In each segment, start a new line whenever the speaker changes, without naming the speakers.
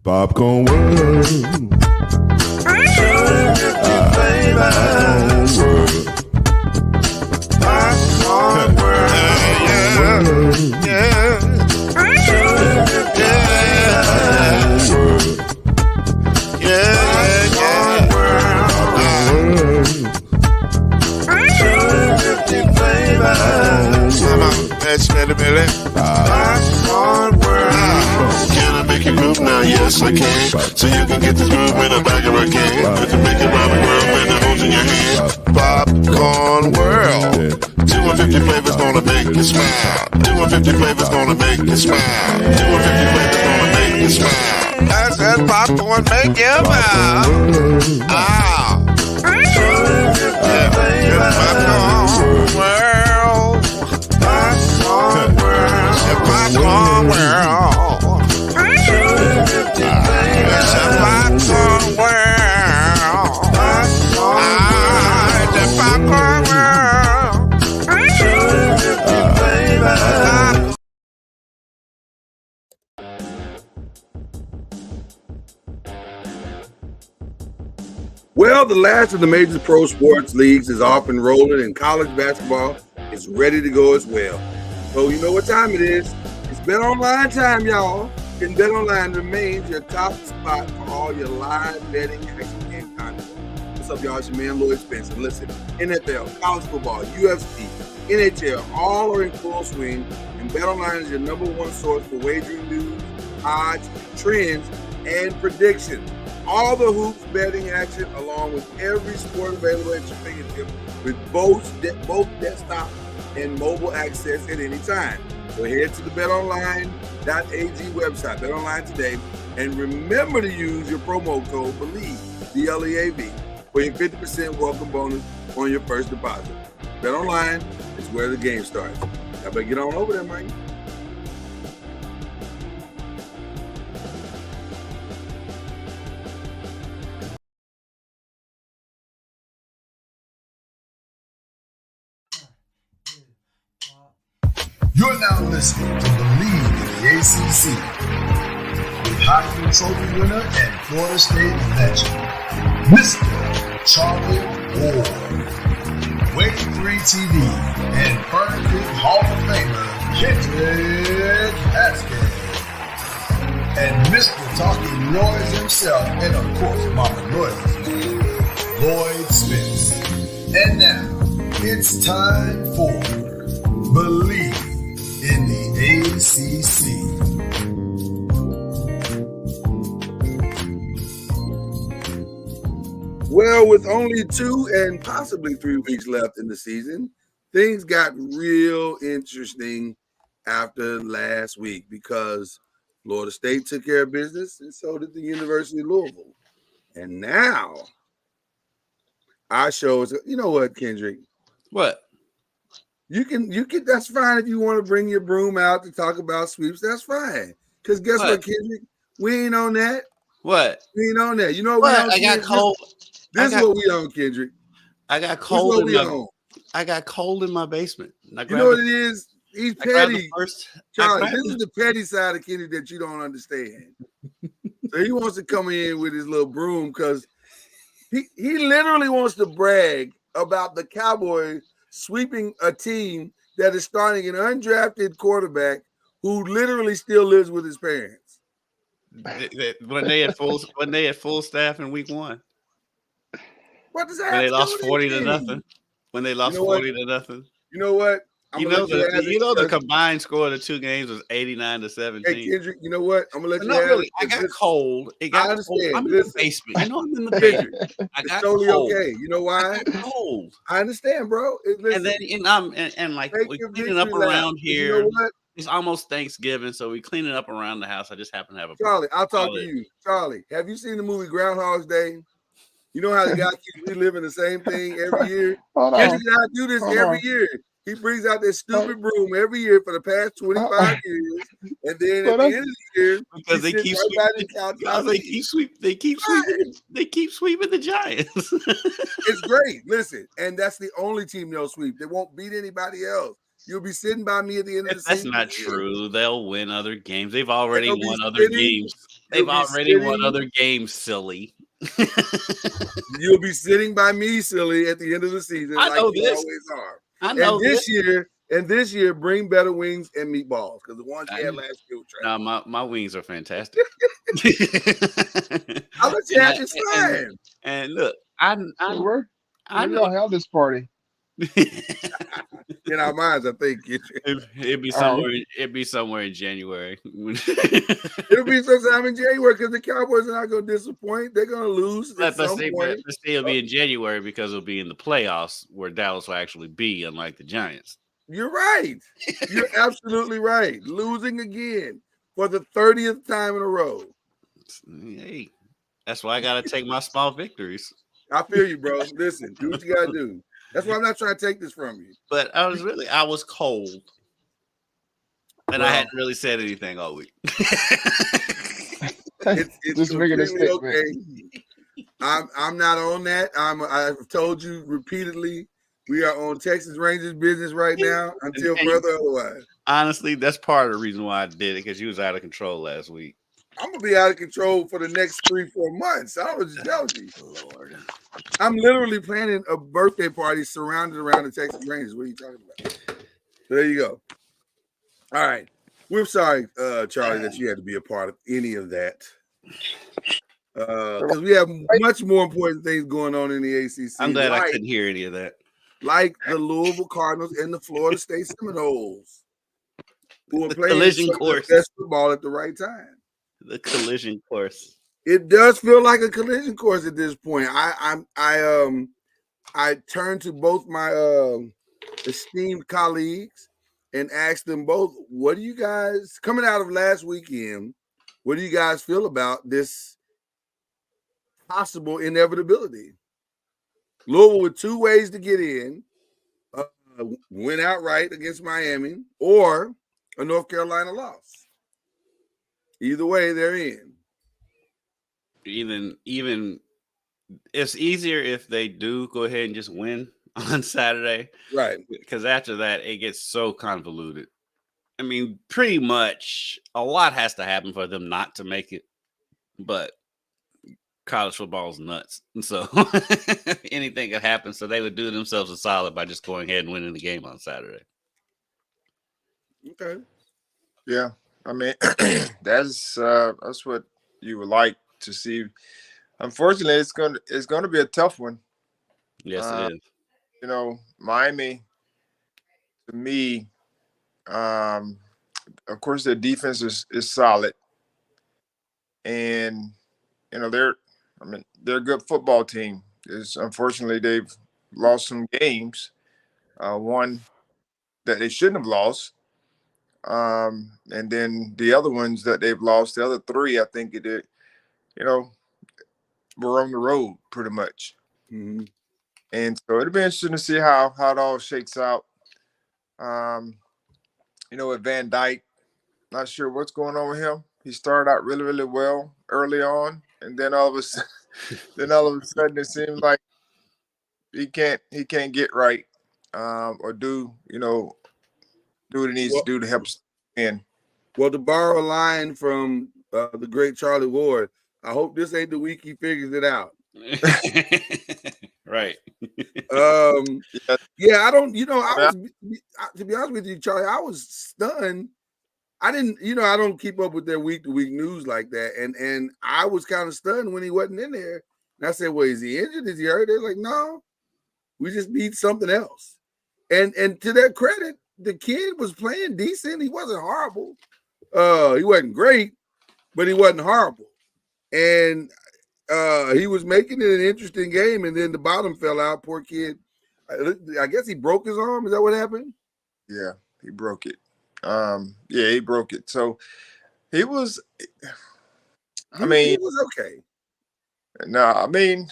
Popcorn World. Popcorn World. Yeah. Can I make you groove now? Yes, I can. So you can get this groove in the back of a can. But to make it round the world when the holes in your hand. Popcorn World. 250 flavors gonna make you smile. 250 flavors gonna make you smile. 250 flavors gonna make you smile. I said popcorn make you smile. Ah. Popcorn World. Popcorn World. Popcorn World. Popcorn World. The Popcorn World.
Well, the last of the major pro sports leagues is off and rolling, and college basketball is ready to go as well. So you know what time it is. It's Bet Online time, y'all. And Bet Online remains your top spot for all your live betting action and content. What's up, y'all? It's your man, Lloyd Spencer. Listen, NFL, college football, UFC, NHL, all are in full swing, and Bet Online is your number one source for wagering news, odds, trends, and predictions. All the hoops betting action, along with every sport available at your fingertips, with both desktop and mobile access at any time. So head to the betonline.ag website, BetOnline today, and remember to use your promo code BLEAV, BLEAV, for your 50% welcome bonus on your first deposit. BetOnline is where the game starts. I better get on over there, Mike.
You're now listening to BLEAV in the ACC with Heisman Trophy winner and Florida State legend, Mr. Charlie Ward, Wave 3 TV, and Fern Creek Hall of Famer, Kendrick Haskins, and Mr. Talking Noise himself, and of course, Mama Noise's name, Lloyd Spence. And now, it's time for BLEAV in the ACC.
Well, with only 2 and possibly 3 weeks left in the season, things got real interesting after last week because Florida State took care of business and so did the University of Louisville. And now our show is, you know what, Kendrick?
What?
You can, that's fine if you want to bring your broom out to talk about sweeps, that's fine. Because guess what, Kendrick? We ain't on that.
What?
We ain't on that. You know
what? I got cold.
This is what we on, Kendrick.
I got cold I got cold in my basement.
You know what it is? He's petty. Charlie, this is the petty side of Kendrick that you don't understand. So he wants to come in with his little broom because he literally wants to brag about the Cowboys sweeping a team that is starting an undrafted quarterback who literally still lives with his parents.
When they had full staff in week 1.
What does that?
When they lost 40-0. When they lost 40-0.
You know what?
The combined score of the 2 games was 89-17.
Hey Kendrick, you know what? I'm gonna let you
have it. I got cold. It got cold. I'm in the basement. You know I'm in the basement. I got
totally
cold.
Okay. You know why?
I got cold.
I understand, bro.
And then we're cleaning up around here. You know what? It's almost Thanksgiving, so we cleaning up around the house. I just happen to have a
Charlie. I'll talk to you. Charlie, have you seen the movie Groundhog's Day? You know how the guy keeps reliving the same thing every year? Kendrick and I do this every year. He brings out this stupid broom every year for the past 25 years, and then at the end of the year,
because they keep sweeping the Giants.
It's great. Listen, and that's the only team they'll sweep. They won't beat anybody else. You'll be sitting by me at the end of the season.
That's not true. They'll win other games. They've already won other games. They've already won other games, silly.
You'll be sitting by me, silly, at the end of the season,
I know
you
this.
always are.
I know
this year, bring better wings and meatballs because the ones you had last year were trash.
No, my wings are fantastic.
I'll let you have this fine.
And look, I
Where
know
y'all held this party?
In our minds, I think
it'd be somewhere. It'd be somewhere in January.
It'll be sometime in January because the Cowboys are not going to disappoint. They're going to lose at some point.
But it'll be in January because it'll be in the playoffs where Dallas will actually be, unlike the Giants.
You're right. You're absolutely right. Losing again for the 30th time in a row.
Hey, that's why I got to take my small victories.
I feel you, bro. Listen, do what you got to do. That's why I'm not trying to take this from you.
But I was cold. And I hadn't really said anything all week.
It's just completely okay. I'm not on that. I've told you repeatedly, we are on Texas Rangers business right now until further otherwise.
Honestly, that's part of the reason why I did it, because you was out of control last week.
I'm gonna be out of control for the next 3-4 months. I was just telling you.
Lord.
I'm literally planning a birthday party surrounded around the Texas Rangers. What are you talking about? So there you go. All right. We're sorry, Charlie, that you had to be a part of any of that. Because we have much more important things going on in the ACC.
I'm glad I couldn't hear any of that.
Like the Louisville Cardinals and the Florida State Seminoles, who are playing
course.
Best football at the right time.
The collision course.
It does feel like a collision course at this point. I turned to both my esteemed colleagues and asked them both, what do you guys, coming out of last weekend, what do you guys feel about this possible inevitability? Louisville with 2 ways to get in, win outright against Miami, or a North Carolina loss. Either way, they're in.
Even it's easier if they do go ahead and just win on Saturday,
right?
Because after that, it gets so convoluted. I mean, pretty much a lot has to happen for them not to make it, but college football is nuts, and so anything could happen. So they would do themselves a solid by just going ahead and winning the game on Saturday.
Okay.
Yeah, I mean, that's what you would like to see. Unfortunately, it's going to be a tough one.
Yes, it is.
You know, Miami, to me, of course, their defense is solid, and you know they're a good football team. Unfortunately, they've lost some games. One that they shouldn't have lost. And then the other ones that they've lost, the other 3, I think were on the road pretty much.
Mm-hmm.
And so it'll be interesting to see how it all shakes out. With Van Dyke, not sure what's going on with him. He started out really, really well early on, and then all of a sudden, it seems like he can't get right or do what he needs to do to help in.
Well, to borrow a line from the great Charlie Ward, I hope this ain't the week he figures it out.
Right.
Yeah, I don't, to be honest with you, Charlie, I was stunned. I don't keep up with their week-to-week news like that. And I was kind of stunned when he wasn't in there. And I said, well, is he injured? Is he hurt? They're like, no, we just need something else. And to their credit, the kid was playing decent. He wasn't horrible. He wasn't great, but he wasn't horrible. And he was making it an interesting game, and then the bottom fell out. Poor kid. I guess he broke his arm. Is that what happened?
Yeah, he broke it. He broke it. So he was. He
was okay.
No, I mean,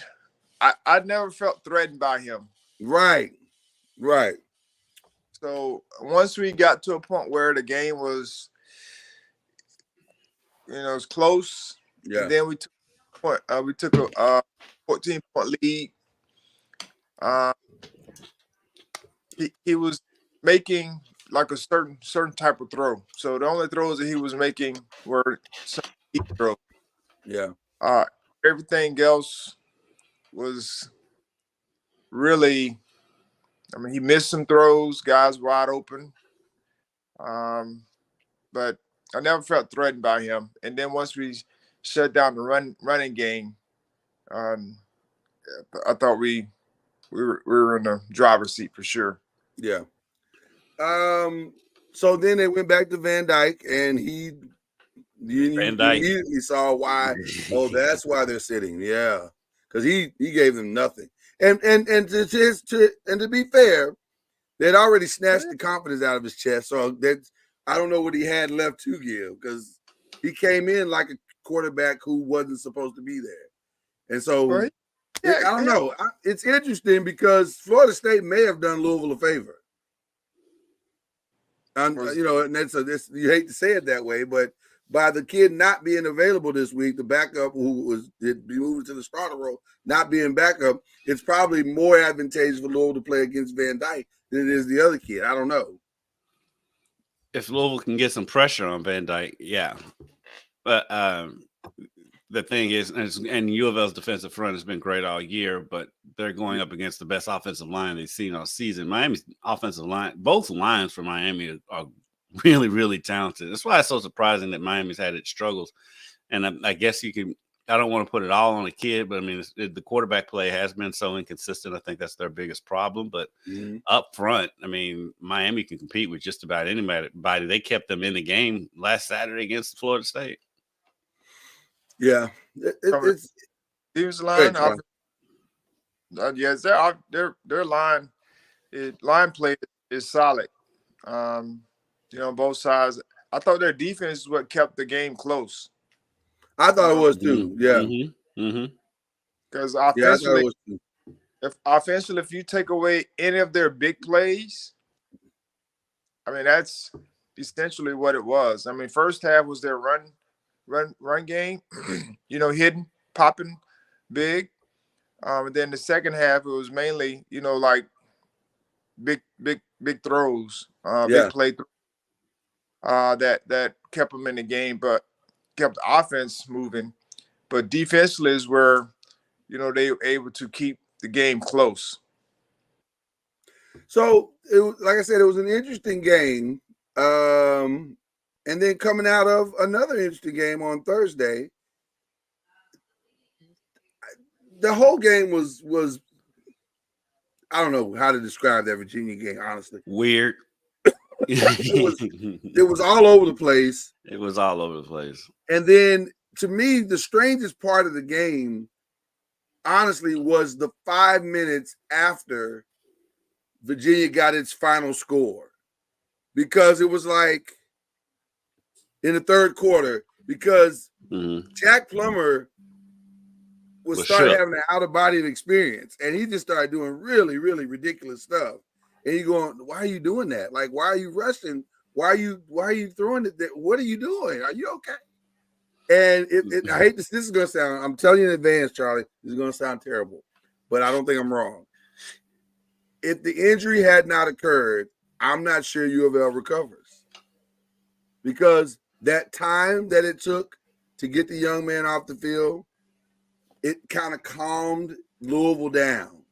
I never felt threatened by him.
Right.
So once we got to a point where the game was, it was close.
Yeah.
And then we took a 14-point lead. He was making like a certain type of throw. So the only throws that he was making were some deep throws. Everything else was really, I mean, he missed some throws, guys wide open. But I never felt threatened by him. And then once we shut down the running game, I thought we were in the driver's seat for sure.
Yeah. So then they went back to Van Dyke, and you immediately saw why. Oh, that's why they're sitting. Yeah, because he gave them nothing. And to be fair, they'd already snatched the confidence out of his chest. So I don't know what he had left to give, because he came in like a quarterback who wasn't supposed to be there. And so I don't know. It's interesting because Florida State may have done Louisville a favor. And you hate to say it that way, but by the kid not being available this week, the backup who did be moved to the starter role, not being backup, it's probably more advantageous for Louisville to play against Van Dyke than it is the other kid. I don't know.
If Louisville can get some pressure on Van Dyke, yeah. But the thing is, and U of L's defensive front has been great all year, but they're going up against the best offensive line they've seen all season. Miami's offensive line, both lines for Miami are really, really talented. That's why it's so surprising that Miami's had its struggles. And I guess I don't want to put it all on a kid, but I mean, the quarterback play has been so inconsistent. I think that's their biggest problem. But up front, I mean, Miami can compete with just about anybody. They kept them in the game last Saturday against Florida State.
Yeah.
Defensive line, their line play is solid. Both sides. I thought their defense is what kept the game close.
I thought it was too. Yeah.
Because offensively, if you take away any of their big plays, I mean, that's essentially what it was. I mean, first half was their run game, hidden, popping big. And then the second half, it was mainly, like big throws, big play that kept them in the game, but kept the offense moving. But defensively is where, they were able to keep the game close.
So, like I said, it was an interesting game. And then coming out of another interesting game on Thursday, the whole game was I don't know how to describe that Virginia game, honestly.
Weird.
It was all over the place.
It was all over the place.
And then, to me, the strangest part of the game, honestly, was the 5 minutes after Virginia got its final score. Because it was like in the third quarter, because Jack Plummer started having an out-of-body experience, and he just started doing really, really ridiculous stuff. And you're going, why are you doing that? Like, why are you rushing? Why are you throwing it? What are you doing? Are you okay? And I hate this. This is going to sound, I'm telling you in advance, Charlie, this is going to sound terrible, but I don't think I'm wrong. If the injury had not occurred, I'm not sure U of L recovers, because that time that it took to get the young man off the field, it kind of calmed Louisville down,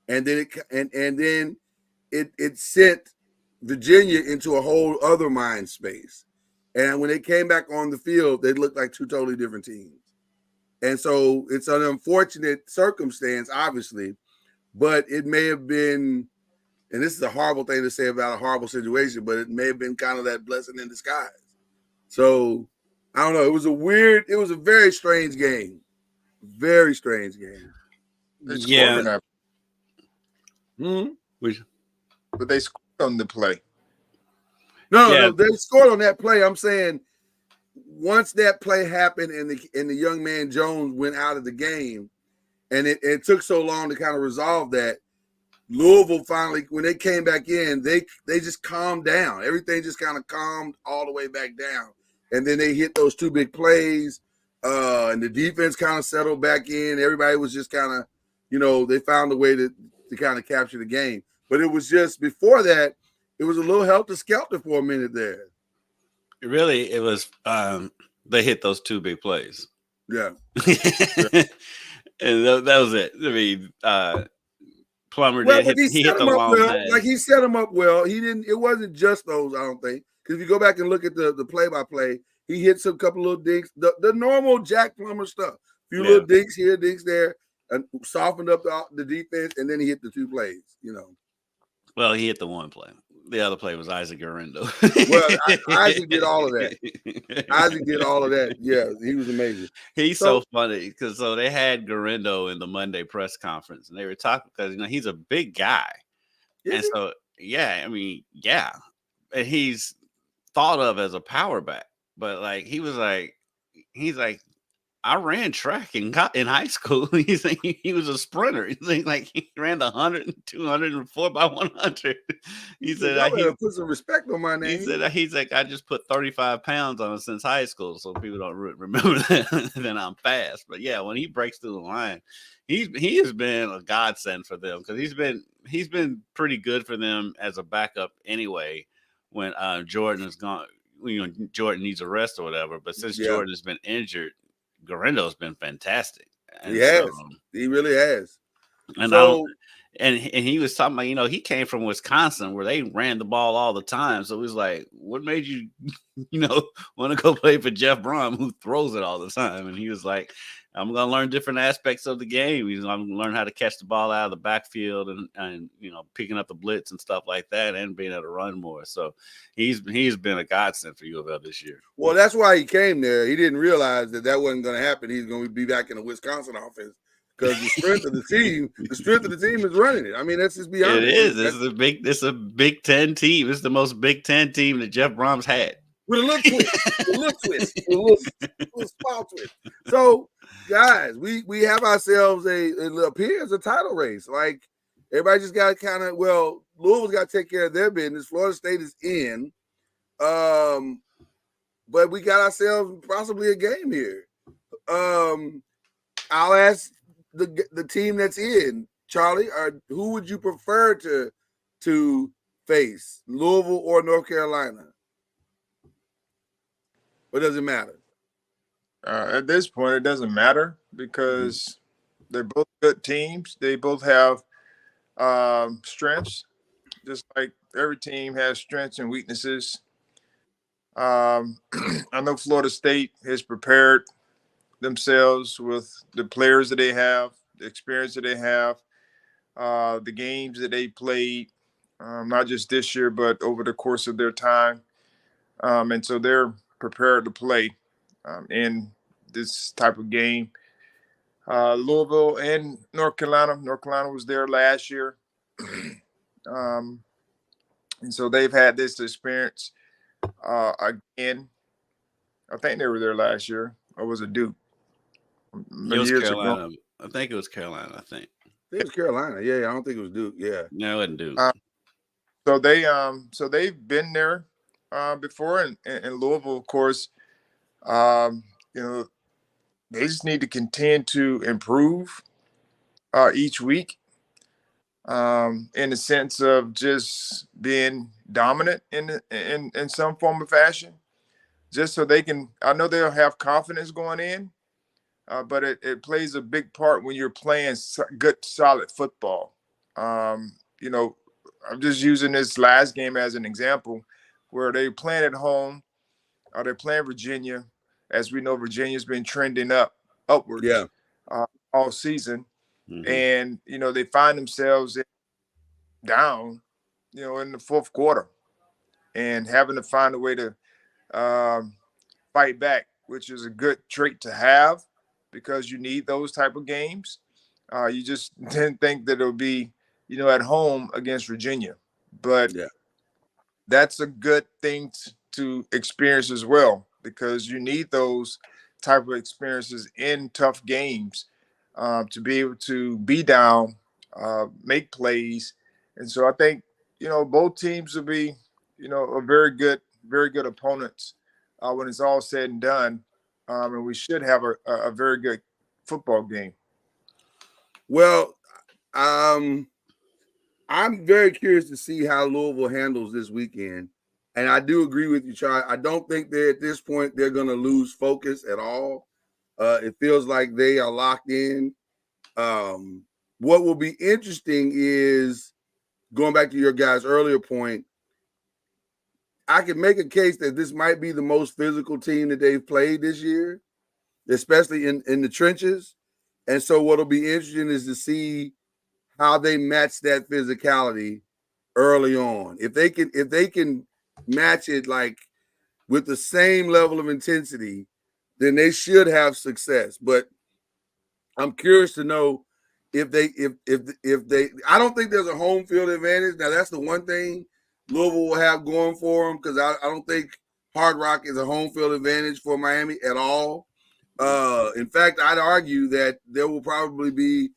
and then it sent Virginia into a whole other mind space. And when they came back on the field, they looked like two totally different teams. And so it's an unfortunate circumstance, obviously, but it may have been, and this is a horrible thing to say about a horrible situation, but it may have been kind of that blessing in disguise. So I don't know. It was a very strange game. Very strange game.
Yeah.
But they scored on the play.
No, they scored on that play. I'm saying once that play happened and the young man Jones went out of the game, and it took so long to kind of resolve that, Louisville finally, when they came back in, they just calmed down. Everything just kind of calmed all the way back down. And then they hit those two big plays, and the defense kind of settled back in. Everybody was just kind of, they found a way to kind of capture the game. But it was just, before that, it was a little helter-skelter for a minute there.
It was, they hit those two big plays.
Yeah.
And that was it. I mean, Plummer
Well,
did
but
hit, he hit the long
well.
pass.
Like he set him up well. He didn't. It wasn't just those. I don't think, because if you go back and look at the play-by-play, he hits a couple little dinks, the normal Jack Plummer stuff. A few little dinks here, dinks there, and softened up the defense, and then he hit the 2 plays.
Well, he hit the 1 play. The other play was Isaac Garendo.
Well, Isaac did all of that. Isaac did all of that. Yeah, he was amazing.
He's so funny because they had Garendo in the Monday press conference, and they were talking because he's a big guy, and so I mean, and he's thought of as a power back, but like he's like. I ran track in high school. He's like, he was a sprinter. He's like he ran the 100 and 200 and 4x100. He said,
I put some respect on my name.
He said, he's like, I just put 35 pounds on it since high school, so people don't remember that. Then I'm fast. But yeah, when he breaks through the line, he has been a godsend for them because he's been pretty good for them as a backup anyway. When Jordan is gone, Jordan needs a rest or whatever. But since Jordan has been injured, Garendo's been fantastic. And
he has. He really has.
And he was talking about, he came from Wisconsin where they ran the ball all the time. So it was like, what made you, want to go play for Jeff Brom, who throws it all the time? And he was like, I'm going to learn different aspects of the game. I'm going to learn how to catch the ball out of the backfield and picking up the blitz and stuff like that and being able to run more. So he's been a godsend for U of L this year.
Well, that's why he came there. He didn't realize that wasn't going to happen. He's going to be back in the Wisconsin offense because the strength of the team is running it. I mean, let's just be honest.
It is. It's a Big Ten team. It's the most Big Ten team that Jeff Brom's had.
With a little twist, a little small twist. So, guys, we have ourselves it appears a title race. Like everybody just got to Louisville's got to take care of their business. Florida State is in, but we got ourselves possibly a game here. I'll ask the team that's in, Charlie. Who would you prefer to face, Louisville or North Carolina? What does it matter?
At this point, it doesn't matter because they're both good teams. They both have strengths, just like every team has strengths and weaknesses. I know Florida State has prepared themselves with the players that they have, the experience that they have, the games that they played, not just this year, but over the course of their time. And so they're prepared to play in this type of game. Louisville and North Carolina. North Carolina was there last year. And so they've had this experience again. I think they were there last year. Or was it Duke?
It was Carolina. I think it was Carolina, I think.
It was Carolina. Yeah, I don't think it was Duke. Yeah.
No, it wasn't Duke.
So they've been there before, and Louisville, of course, they just need to continue to improve each week in the sense of just being dominant in some form of fashion, just so they can. I know they'll have confidence going in, but it plays a big part when you're playing good, solid football. I'm just using this last game as an example, where they playing at home, or they're playing Virginia. As we know, Virginia's been trending upwards all season. Mm-hmm. And, they find themselves down, in the fourth quarter and having to find a way to fight back, which is a good trait to have because you need those type of games. You just didn't think that it'll be, at home against Virginia. But that's a good thing to experience as well, because you need those type of experiences in tough games to be able to be down, make plays. And so I think, both teams will be, a very good opponents when it's all said and done. And we should have a very good football game.
Well, I'm very curious to see how Louisville handles this weekend. And I do agree with you, Charlie. I don't think at this point they're going to lose focus at all. It feels like they are locked in. What will be interesting is going back to your guys' earlier point. I can make a case that this might be the most physical team that they've played this year, especially in the trenches. And so what'll be interesting is to see how they match that physicality early on. If they can match it like with the same level of intensity, then they should have success. But I'm curious to know if they I don't think there's a home field advantage. Now that's the one thing Louisville will have going for them, because I don't think Hard Rock is a home field advantage for Miami at all. In fact, I'd argue that there will probably be,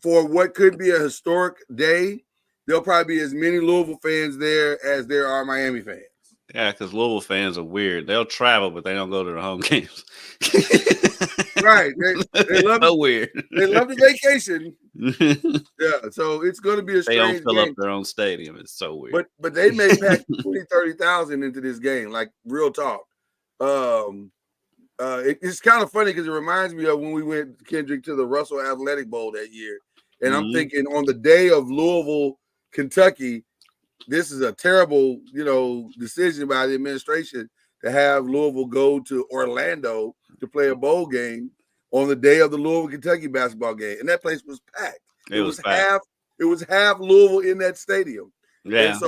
for what could be a historic day, there'll probably be as many Louisville fans there as there are Miami fans.
Yeah, because Louisville fans are weird. They'll travel, but they don't go to the home games.
Right. They love
so weird.
They love the vacation. Yeah, so it's going to be a
They don't
strange
fill
game.
up their own stadium. It's so weird.
But they may pack 20,000, 30,000 into this game, like real talk. It's kind of funny because it reminds me of when we went, Kendrick, to the Russell Athletic Bowl that year. And I'm thinking, on the day of Louisville, Kentucky, this is a terrible, decision by the administration to have Louisville go to Orlando to play a bowl game on the day of the Louisville, Kentucky basketball game. And that place was packed. It was half Louisville in that stadium.
Yeah.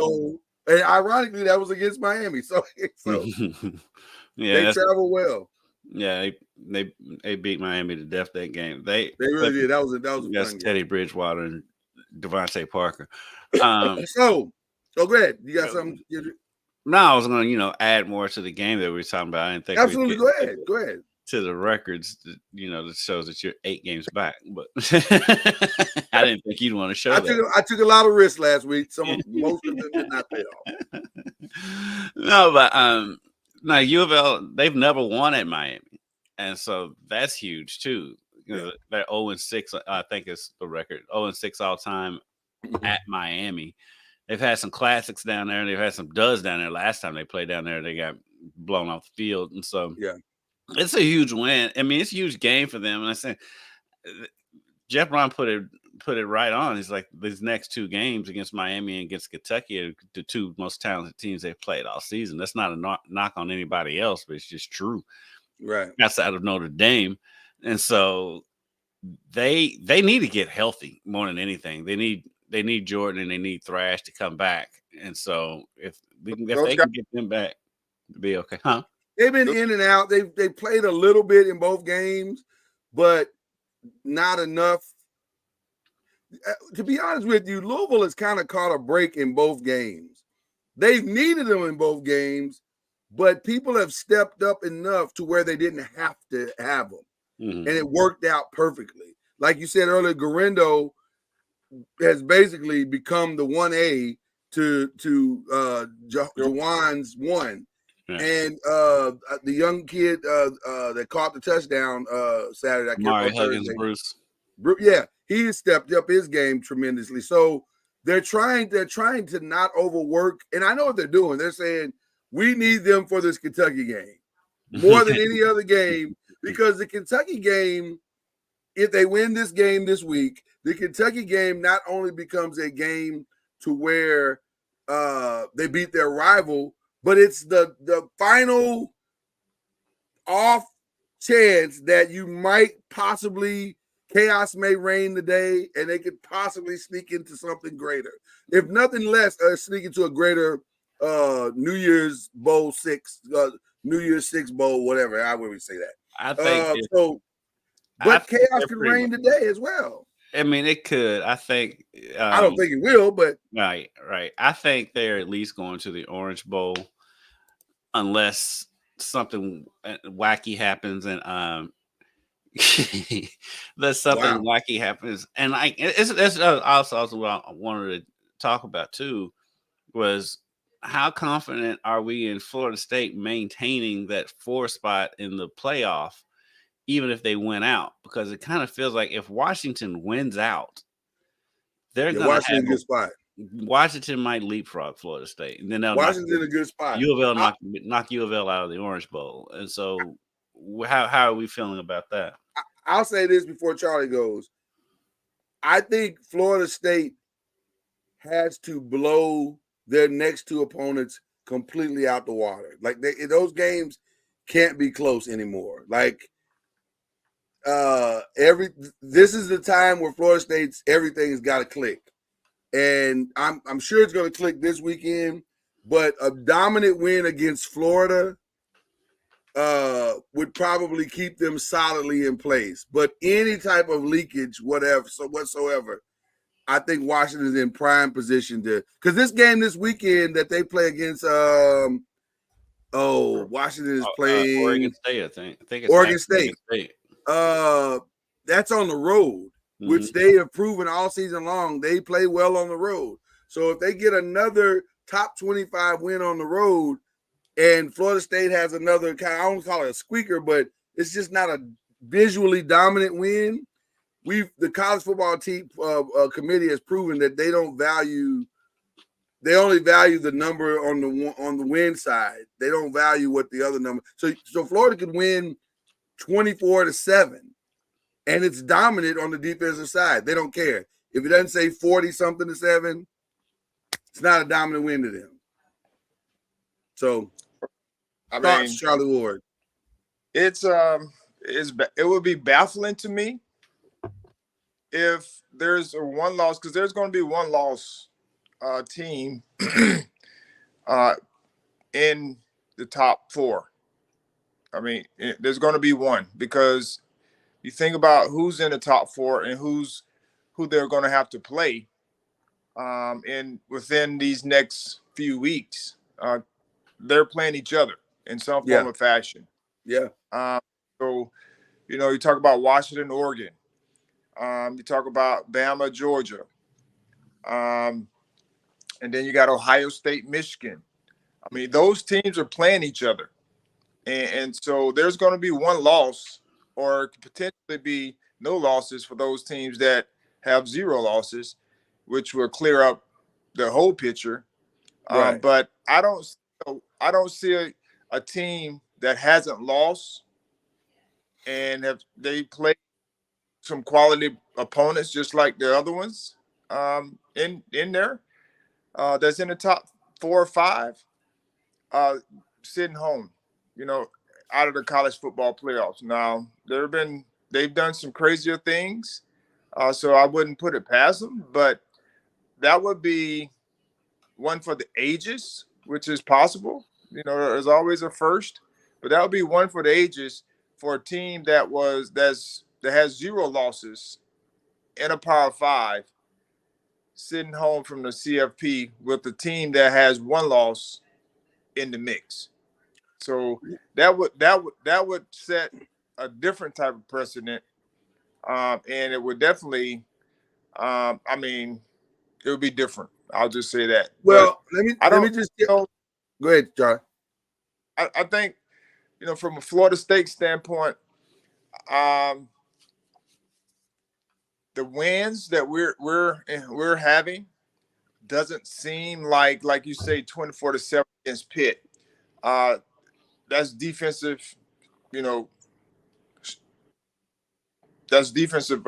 And ironically, that was against Miami. So
yeah,
they travel well.
Yeah, they beat Miami to death that game. They
really did. That was a fun
Teddy Bridgewater and Devontae Parker.
So go ahead. You got something?
No, I was going to add more to the game that we were talking about. I didn't think
absolutely. Go ahead.
To the records, that shows that you're 8 games back. But I didn't think you'd want to show that.
I took a lot of risks last week. Most of them did not pay off.
No, but now U of L, they've never won at Miami, and so that's huge too. They're 0-6. I think is the record. 0-6 all time at Miami. They've had some classics down there. They've had some duds down there. Last time they played down there, they got blown off the field, and so it's a huge win. I mean, it's a huge game for them. And I said, Jeff Brown put it right on. He's like, these next 2 games against Miami and against Kentucky are the 2 most talented teams they've played all season. That's not a knock on anybody else, but it's just true.
Right.
Outside of Notre Dame. And so they need to get healthy more than anything. They need Jordan and they need Thrash to come back. And so if they can get them back, it'll be okay. Huh?
They've been in and out. They played a little bit in both games, but not enough. To be honest with you, Louisville has kind of caught a break in both games. They've needed them in both games, but people have stepped up enough to where they didn't have to have them. And it worked out perfectly. Like you said earlier, Garendo has basically become the 1A to Jawan's 1. Yeah. And the young kid that caught the touchdown Saturday, I can't
Huggins, Bruce.
Yeah, he stepped up his game tremendously. So they're trying to not overwork. And I know what they're doing. They're saying we need them for this Kentucky game more than any other game, because the Kentucky game, if they win this game this week, the Kentucky game not only becomes a game to where they beat their rival, but it's the final off chance that you might possibly, chaos may reign today and they could possibly sneak into something greater. If nothing less, sneak into a greater New Year's Bowl 6, New Year's 6 Bowl, whatever, however we say that.
I think
but chaos could reign today as well.
I mean, it could. I think.
I don't think it will, but
right. I think they're at least going to the Orange Bowl, unless something wacky happens, and wacky happens, and like it's also what I wanted to talk about too, was how confident are we in Florida State maintaining that 4 spot in the playoff, even if they win out? Because it kind of feels like if Washington wins out, they're going to have a good spot. Washington might leapfrog Florida State, and then
Washington's in a good spot.
U of L knock U of L out of the Orange Bowl, and so how are we feeling about that?
I'll say this before Charlie goes. I think Florida State has to blow their next two opponents completely out the water. Like those games can't be close anymore. Like this is the time where Florida State's everything's got to click, and I'm sure it's going to click this weekend. But a dominant win against Florida would probably keep them solidly in place. But any type of leakage, whatsoever, I think Washington is in prime position to, because this game this weekend that they play against Washington is playing
Oregon State, I think it's
Oregon State.
State.
That's on the road, which they have proven all season long. They play well on the road. So if they get another top 25 win on the road, and Florida State has another kind, I don't call it a squeaker, but it's just not a visually dominant win. The college football team committee has proven that they only value the number on the win side. They don't value what the other number. So Florida could win 24-7, and it's dominant on the defensive side. They don't care if it doesn't say 40-something to 7. It's not a dominant win to them. So, thoughts, Charlie Ward.
It would be baffling to me if there's a one loss, because there's going to be one loss team in the top 4. I mean, there's going to be one, because you think about who's in the top 4 and who they're going to have to play within these next few weeks. They're playing each other in some form or fashion.
Yeah.
So, you talk about Washington, Oregon. You talk about Bama, Georgia. And then you got Ohio State, Michigan. I mean, those teams are playing each other. And so there's going to be one loss, or potentially be no losses for those teams that have 0 losses, which will clear up the whole picture.
Right.
But I don't see a team that hasn't lost and they played some quality opponents just like the other ones in there that's in the top 4 or 5 sitting home, out of the college football playoffs. Now they've done some crazier things, so I wouldn't put it past them, but that would be one for the ages, which is possible. There's always a first, but that would be one for the ages for a team that has 0 losses in a Power 5, sitting home from the CFP with the team that has 1 loss in the mix. So that would set a different type of precedent, and it would definitely, it would be different. I'll just say that.
Well,
but
let me just go ahead, John.
I think, from a Florida State standpoint, the wins that we're having doesn't seem like you say 24-7 against Pitt. That's defensive, that's defensive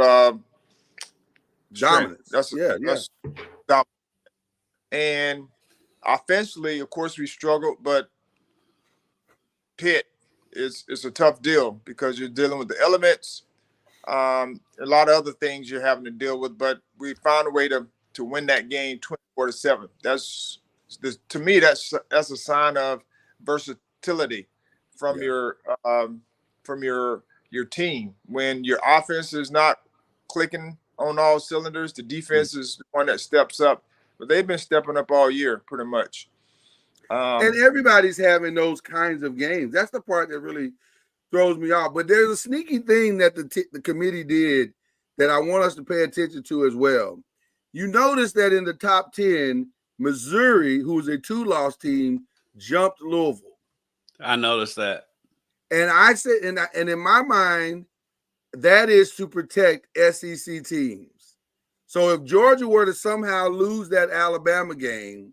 dominance.
That's dominant. And offensively, of course, we struggled, but Pitt is a tough deal because you're dealing with the elements, a lot of other things you're having to deal with. But we found a way to win that game 24-7. To me, that's a sign of versatility from your team. When your offense is not clicking on all cylinders, the defense is the one that steps up. But they've been stepping up all year, pretty much.
And everybody's having those kinds of games. That's the part that really throws me off. But there's a sneaky thing that the committee did that I want us to pay attention to as well. You notice that in the top 10, Missouri, who's a 2-loss team, jumped Louisville.
I noticed that.
And I said, and in my mind, that is to protect SEC teams. So if Georgia were to somehow lose that Alabama game,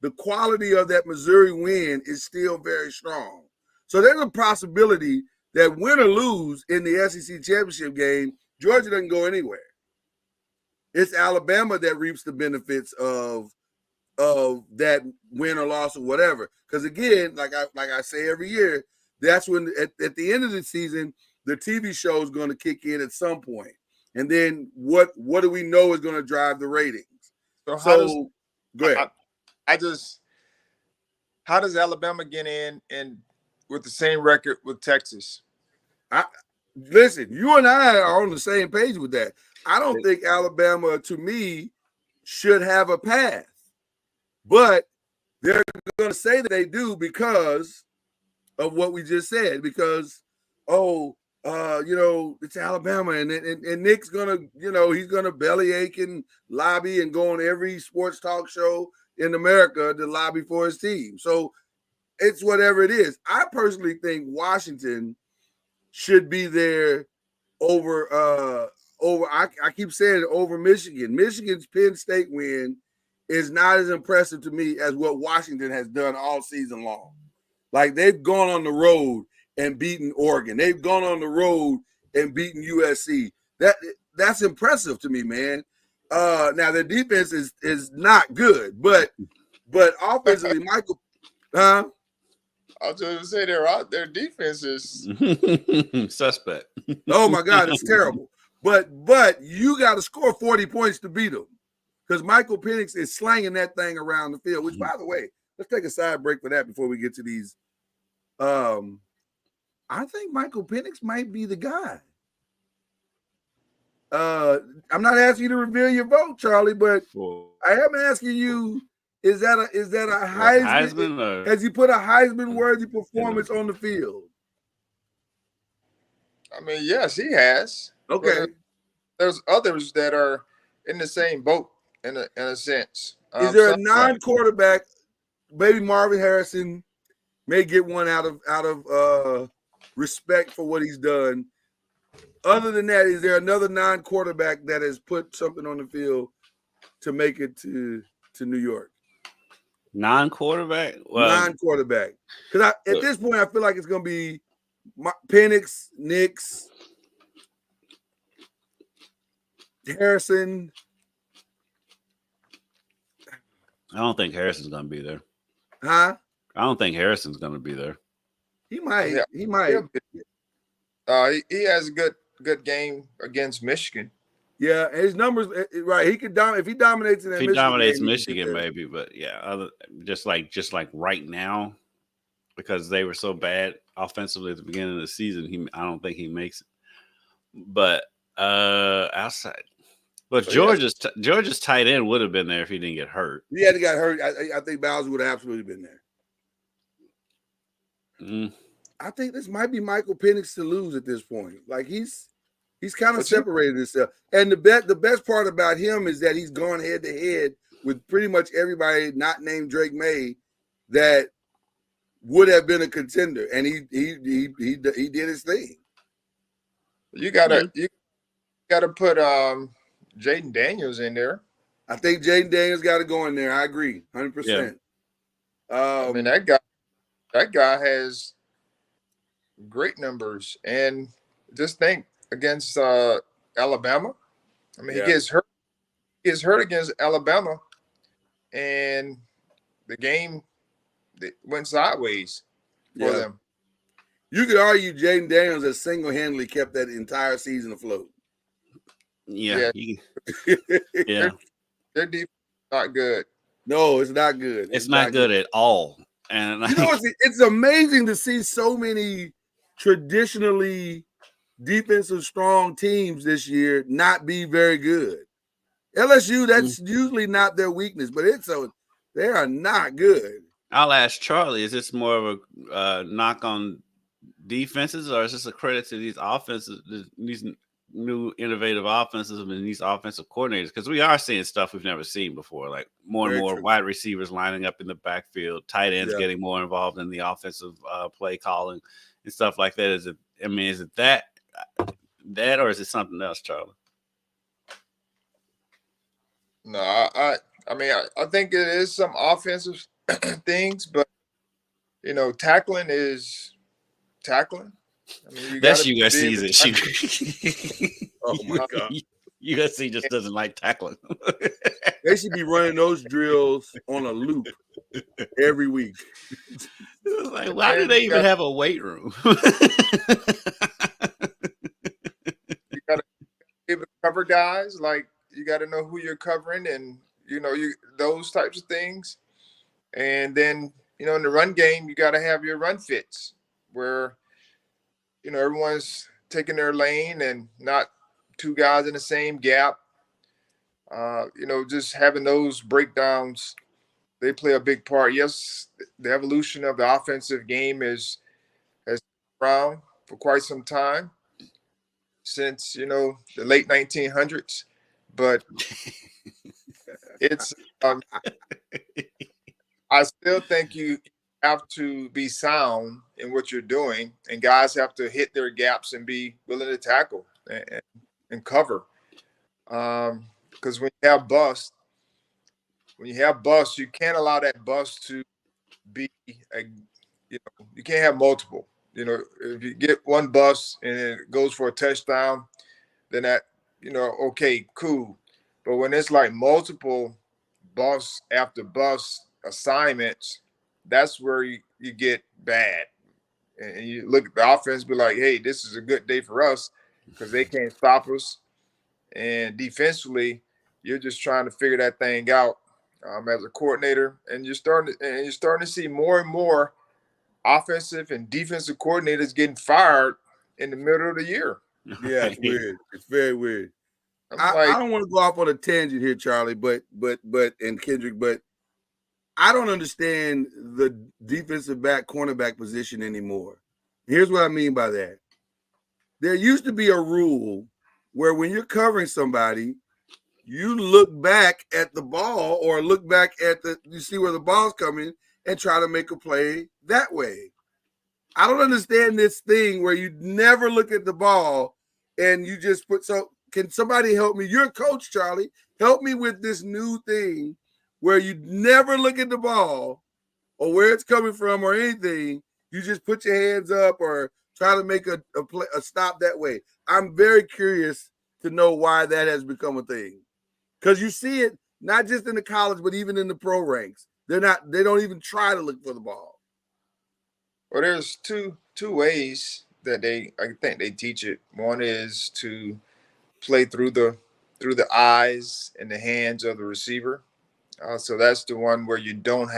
the quality of that Missouri win is still very strong. So there's a possibility that win or lose in the SEC championship game, Georgia doesn't go anywhere. It's Alabama that reaps the benefits of that win or loss or whatever. Because again, like I say every year, that's when at the end of the season, the TV show is going to kick in at some point. And then what do we know is going to drive the ratings? So go ahead.
How does Alabama get in and with the same record with Texas?
Listen, you and I are on the same page with that. I don't think Alabama, to me, should have a path. But they're going to say that they do because of what we just said. Because, it's Alabama. And Nick's going to, he's going to bellyache and lobby and go on every sports talk show in America to lobby for his team. So it's whatever it is. I personally think Washington should be there over I keep saying over Michigan. Michigan's Penn State win is not as impressive to me as what Washington has done all season long. Like they've gone on the road and beaten Oregon. They've gone on the road and beaten USC. That's impressive to me, man. Now their defense is not good, but offensively, Michael, huh?
I was going to say their defense is
suspect.
Oh my God, it's terrible. But you got to score 40 points to beat them, because Michael Penix is slanging that thing around the field. Which, by the way, let's take a side break for that before we get to these. I think Michael Penix might be the guy. I'm not asking you to reveal your vote, Charlie, but I am asking you: is that a Heisman?
Or...
Has he put a Heisman-worthy performance on the field?
I mean, yes, he has.
Okay.
There's others that are in the same boat in a sense.
Is there a non-quarterback? Maybe Marvin Harrison may get one out of respect for what he's done. Other than that, is there another non-quarterback that has put something on the field to make it to New York?
Non-quarterback?
Well, non-quarterback. Because at this point, I feel like it's going to be Penix, Nix, Harrison.
I don't think Harrison's going to be there.
Huh?
I don't think Harrison's going to be there.
He might.
Yeah.
He might.
He has a good game against Michigan.
Yeah, and his numbers, right? He could dominate if he dominates in that.
If he dominates Michigan, maybe, but yeah, just like right now, because they were so bad offensively at the beginning of the season, I don't think he makes it. But outside, but Georgia's tight end would have been there if he didn't get hurt.
He had to got hurt. I think Bowser would have absolutely been there. I think this might be Michael Penix to lose at this point. Like he's kind of separated himself. And the best part about him is that he's gone head to head with pretty much everybody not named Drake May that would have been a contender, and he did his thing.
You gotta put Jaden Daniels in there.
I think Jaden Daniels got to go in there. I agree, 100%.
I mean that guy has great numbers, and just think against Alabama. I mean, he gets hurt. He gets hurt against Alabama, and the game went sideways for them.
You could argue Jaden Daniels has single-handedly kept that entire season afloat.
Yeah.
Their defense is not good.
No, it's not good.
It's not good at all. And
it's amazing to see so many traditionally defensive strong teams this year not be very good. LSU, that's usually not their weakness, but they are not good.
I'll ask Charlie, is this more of a knock on defenses, or is this a credit to these offenses, these new innovative offenses and these offensive coordinators? Because we are seeing stuff we've never seen before, like more and more wide receivers lining up in the backfield, tight ends getting more involved in the offensive play calling and stuff like that. Is it that, or is it something else, Charlie?
No, I think it is some offensive things, but tackling is tackling. I mean, you
That's
got to be able
USC's
to
issue.
Oh my God.
USC just doesn't like tackling.
They should be running those drills on a loop every week.
It's like, why do
and
they
you
even
got
have a weight room?
you got to be able to cover guys. Like you got to know who you're covering, and you those types of things. And then in the run game, you got to have your run fits where everyone's taking their lane and not two guys in the same gap. Just having those breakdowns, they play a big part. Yes, the evolution of the offensive game has been around for quite some time, since the late 1900s, but it's I still think you have to be sound in what you're doing, and guys have to hit their gaps and be willing to tackle and cover. Because when you have bust, you can't allow that bust to be you can't have multiple. If you get one bust and it goes for a touchdown, then that okay, cool. But when it's like multiple bust after bust assignments, that's where you get bad. And you look at the offense, be like, hey, this is a good day for us because they can't stop us. And defensively, you're just trying to figure that thing out as a coordinator, and you're starting to see more and more offensive and defensive coordinators getting fired in the middle of the year.
Yeah, it's weird. It's very weird.
I'm
I don't want to go off on a tangent here, Charlie, but and Kendrick, but I don't understand the defensive back cornerback position anymore. Here's what I mean by that. There used to be a rule where when you're covering somebody, you look back at the ball or look back at you see where the ball's coming and try to make a play that way. I don't understand this thing where you never look at the ball and you just can somebody help me? You're a coach, Charlie. Help me with this new thing where you never look at the ball or where it's coming from or anything. You just put your hands up or try to make a stop that way. I'm very curious to know why that has become a thing. Because you see it not just in the college, but even in the pro ranks. They don't even try to look for the ball.
Well, there's two ways that I think they teach it. One is to play through the eyes and the hands of the receiver. So that's the one where you don't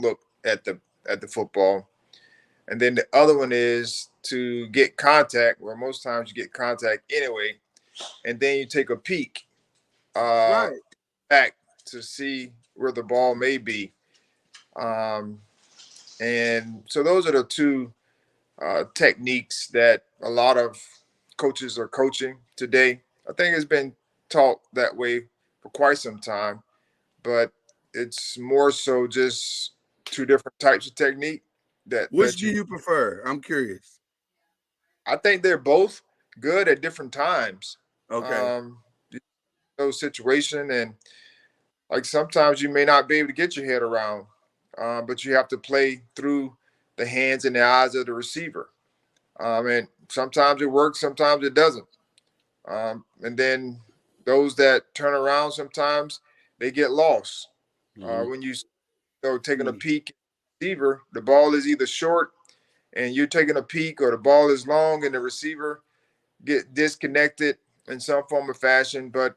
look at the football. And then the other one is to get contact, where most times you get contact anyway, and then you take a peek
Right.
back to see where the ball may be. And so those are the two techniques that a lot of coaches are coaching today. I think it's been taught that way for quite some time, but it's more so just two different types of technique.
Which do you prefer? I'm curious.
I think they're both good at different times.
Okay.
Those situation, and like sometimes you may not be able to get your head around, but you have to play through the hands and the eyes of the receiver. And sometimes it works, sometimes it doesn't. And then those that turn around, sometimes they get lost. When you taking a peek at the receiver, the ball is either short and you're taking a peek, or the ball is long and the receiver get disconnected in some form or fashion. But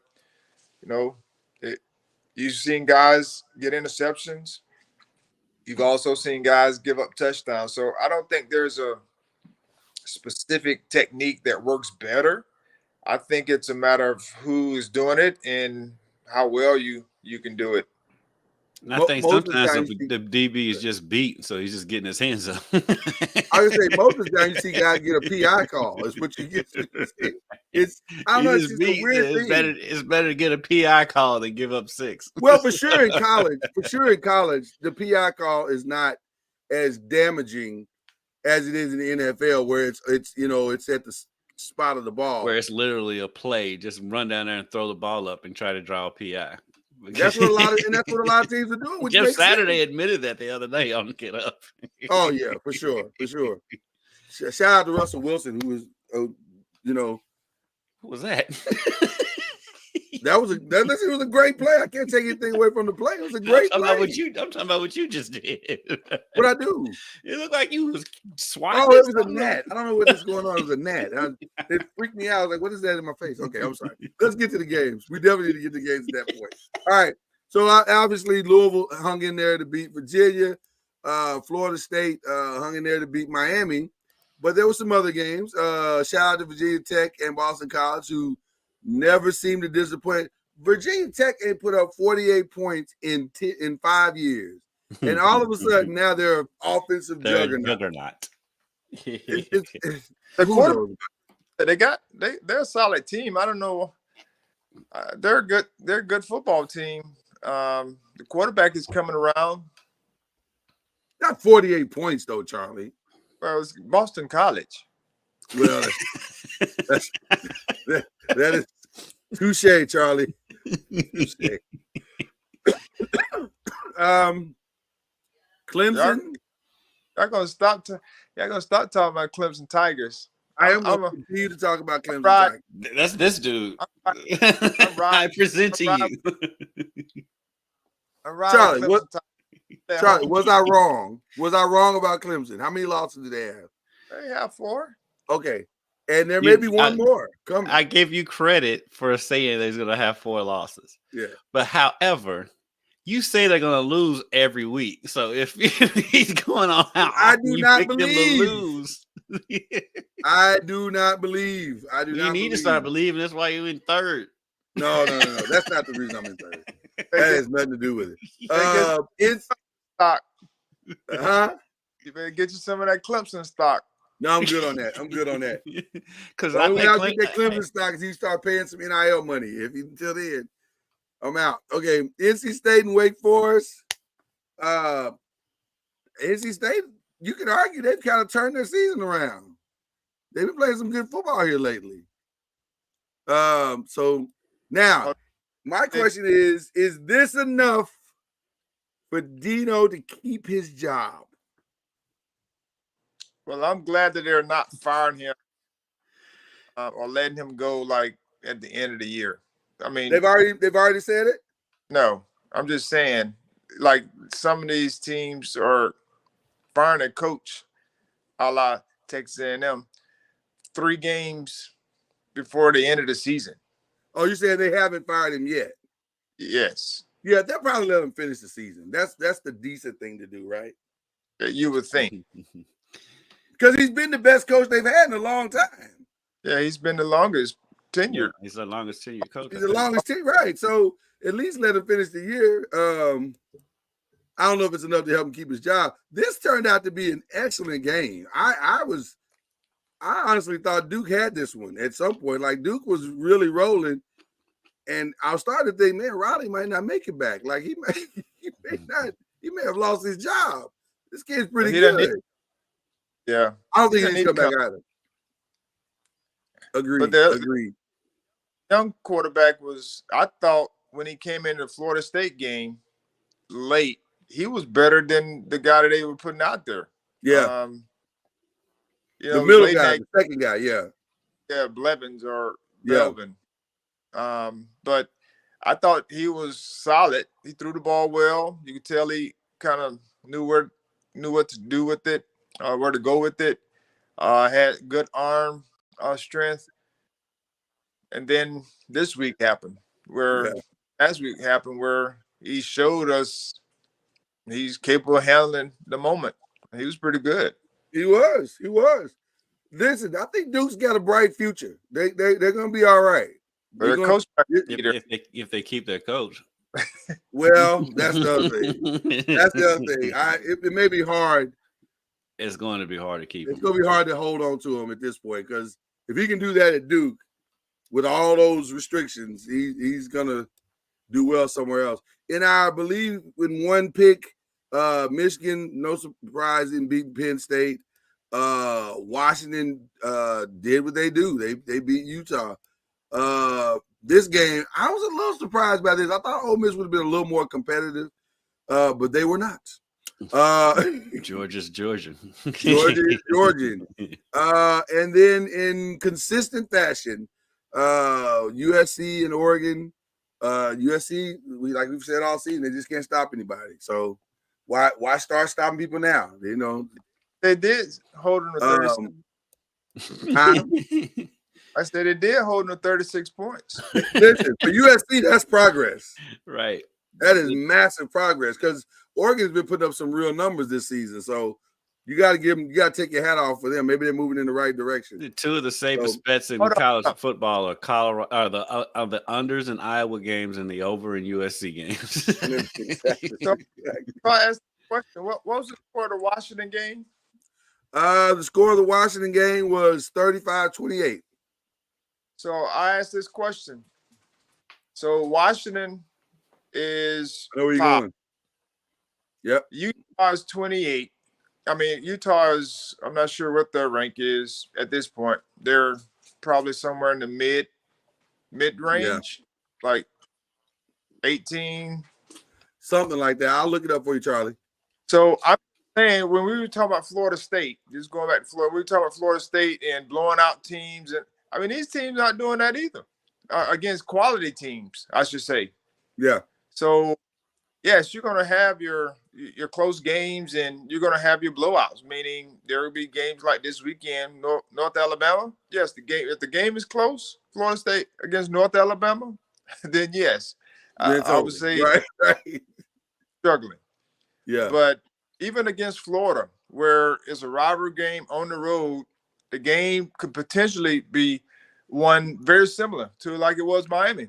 you've seen guys get interceptions. You've also seen guys give up touchdowns. So I don't think there's a specific technique that works better. I think it's a matter of who is doing it and how well you can do it.
I think sometimes the DB is just beat, so he's just getting his hands up.
I would say most of the time you see guys get a PI call. Is what you get. It's I don't know. It's just a weird thing.
It's better to get a PI call than give up 6.
Well, for sure in college, the PI call is not as damaging as it is in the NFL, where it's at the spot of the ball,
where it's literally a play. Just run down there and throw the ball up and try to draw a PI.
That's what a lot of teams are doing. Which
Jeff
makes
Saturday
sense.
admitted that the other day on Get Up.
Oh yeah, for sure. Shout out to Russell Wilson, who was,
Who was that?
that was a great play. I can't take anything away from the play. It was a great
I'm
play.
talking about what you just did.
What I do?
It looked like you was swatting.
Oh, it was a gnat. I don't know what is going on. It was a gnat. It freaked me out. I was like, what is that in my face? Okay, I'm sorry. Let's get to the games. We definitely need to get to the games at that point. All right. So obviously Louisville hung in there to beat Virginia. Florida State hung in there to beat Miami. But there were some other games. Shout out to Virginia Tech and Boston College, who never seem to disappoint. Virginia Tech ain't put up 48 points in 5 years. And all of a sudden, now they're an offensive juggernaut.
They're a solid team. I don't know. They're a good football team. The quarterback is coming around.
Not 48 points, though, Charlie.
Well, it's Boston College.
Well, that is touche, Charlie. Touche. Clemson.
Y'all gonna stop talking about Clemson Tigers.
I am going to continue to talk about Clemson
Tigers.
That's this dude.
I'm
I present to you.
Charlie, was I wrong? Was I wrong about Clemson? How many losses do they have?
They have 4.
Okay. And there may be one more coming.
I give you credit for saying they're going to have 4 losses.
Yeah.
But however, you say they're going to lose every week. So if he's going on how
I do
you
not
pick them to
believe.
Lose.
I do not believe.
You need to start believing. That's why you're in third.
No. That's not the reason I'm in third. That has nothing to do with it. It's
stock.
You
better get you some of that Clemson stock.
No, I'm good on that.
Because
I get that Clemson stock is you start paying some NIL money. Until then, I'm out. Okay, NC State and Wake Forest. NC State, you can argue they've kind of turned their season around. They've been playing some good football here lately. So now my question is this enough for Dino to keep his job?
Well, I'm glad that they're not firing him or letting him go like at the end of the year. I mean,
they've already said it.
No, I'm just saying, like some of these teams are firing a coach, a la Texas A&M, 3 games before the end of the season.
Oh, you saying they haven't fired him yet?
Yes.
Yeah, they'll probably let him finish the season. That's the decent thing to do, right?
You would think.
Because he's been the best coach they've had in a long time.
Yeah, he's been the longest tenured.
He's the longest tenured coach.
He's the longest tenured, right? So at least let him finish the year. I don't know if it's enough to help him keep his job. This turned out to be an excellent game. I honestly thought Duke had this one at some point. Like Duke was really rolling, and I started to think, man, Riley might not make it back. Like he may have lost his job. This kid's pretty good.
Yeah,
I don't think he needs to come back either. Agreed. Agreed.
Young quarterback I thought when he came into the Florida State game late, he was better than the guy that they were putting out there.
Yeah. The middle guy, the second guy, yeah.
Yeah, Blevins or Belvin. But I thought he was solid. He threw the ball well. You could tell he kind of knew what to do with it, where to go with it. Had good arm strength. And then this week happened where he showed us he's capable of handling the moment. He was pretty good.
He was. Listen, I think Duke's got a bright future. They're gonna be all right.
If they keep their coach.
Well, that's the other thing. It may be hard.
It's going to be hard to keep.
It's going to be hard to hold on to him at this point because if he can do that at Duke with all those restrictions, he's going to do well somewhere else. And I believe in one pick, Michigan, no surprise, in beating Penn State. Washington did what they do. They beat Utah. This game, I was a little surprised by this. I thought Ole Miss would have been a little more competitive, but they were not.
Georgia's Georgian.
Georgia is Georgian. And then in consistent fashion, USC and Oregon, USC, like we've said all season, they just can't stop anybody. So why start stopping people now? You know,
They did hold them to 36. I said they did hold them to 36 points.
Listen, for USC, that's progress.
Right.
That is massive progress because Oregon's been putting up some real numbers this season. So you got to take your hat off for them. Maybe they're moving in the right direction.
Two of the safest bets in college football are the unders in Iowa games and the over in USC games.
So, if I ask the question, what was the score of the Washington game?
The score of the Washington game was 35-28.
So I asked this question. So Washington is
I know where you're
top.
going. Yep.
Utah is 28. I mean, Utah is, I'm not sure what their rank is at this point. They're probably somewhere in the mid-range, like 18.
Something like that. I'll look it up for you, Charlie.
So I'm saying when we were talking about Florida State, just going back to Florida, we were talking about Florida State and blowing out teams. And I mean, these teams not doing that either against quality teams, I should say.
Yeah.
So, yes, you're going to have your close games and you're going to have your blowouts, meaning there will be games like this weekend, North Alabama. Yes, if the game is close, Florida State against North Alabama, then yes, I would say
right.
struggling.
Yeah.
But even against Florida, where it's a rivalry game on the road, the game could potentially be one very similar to like it was Miami.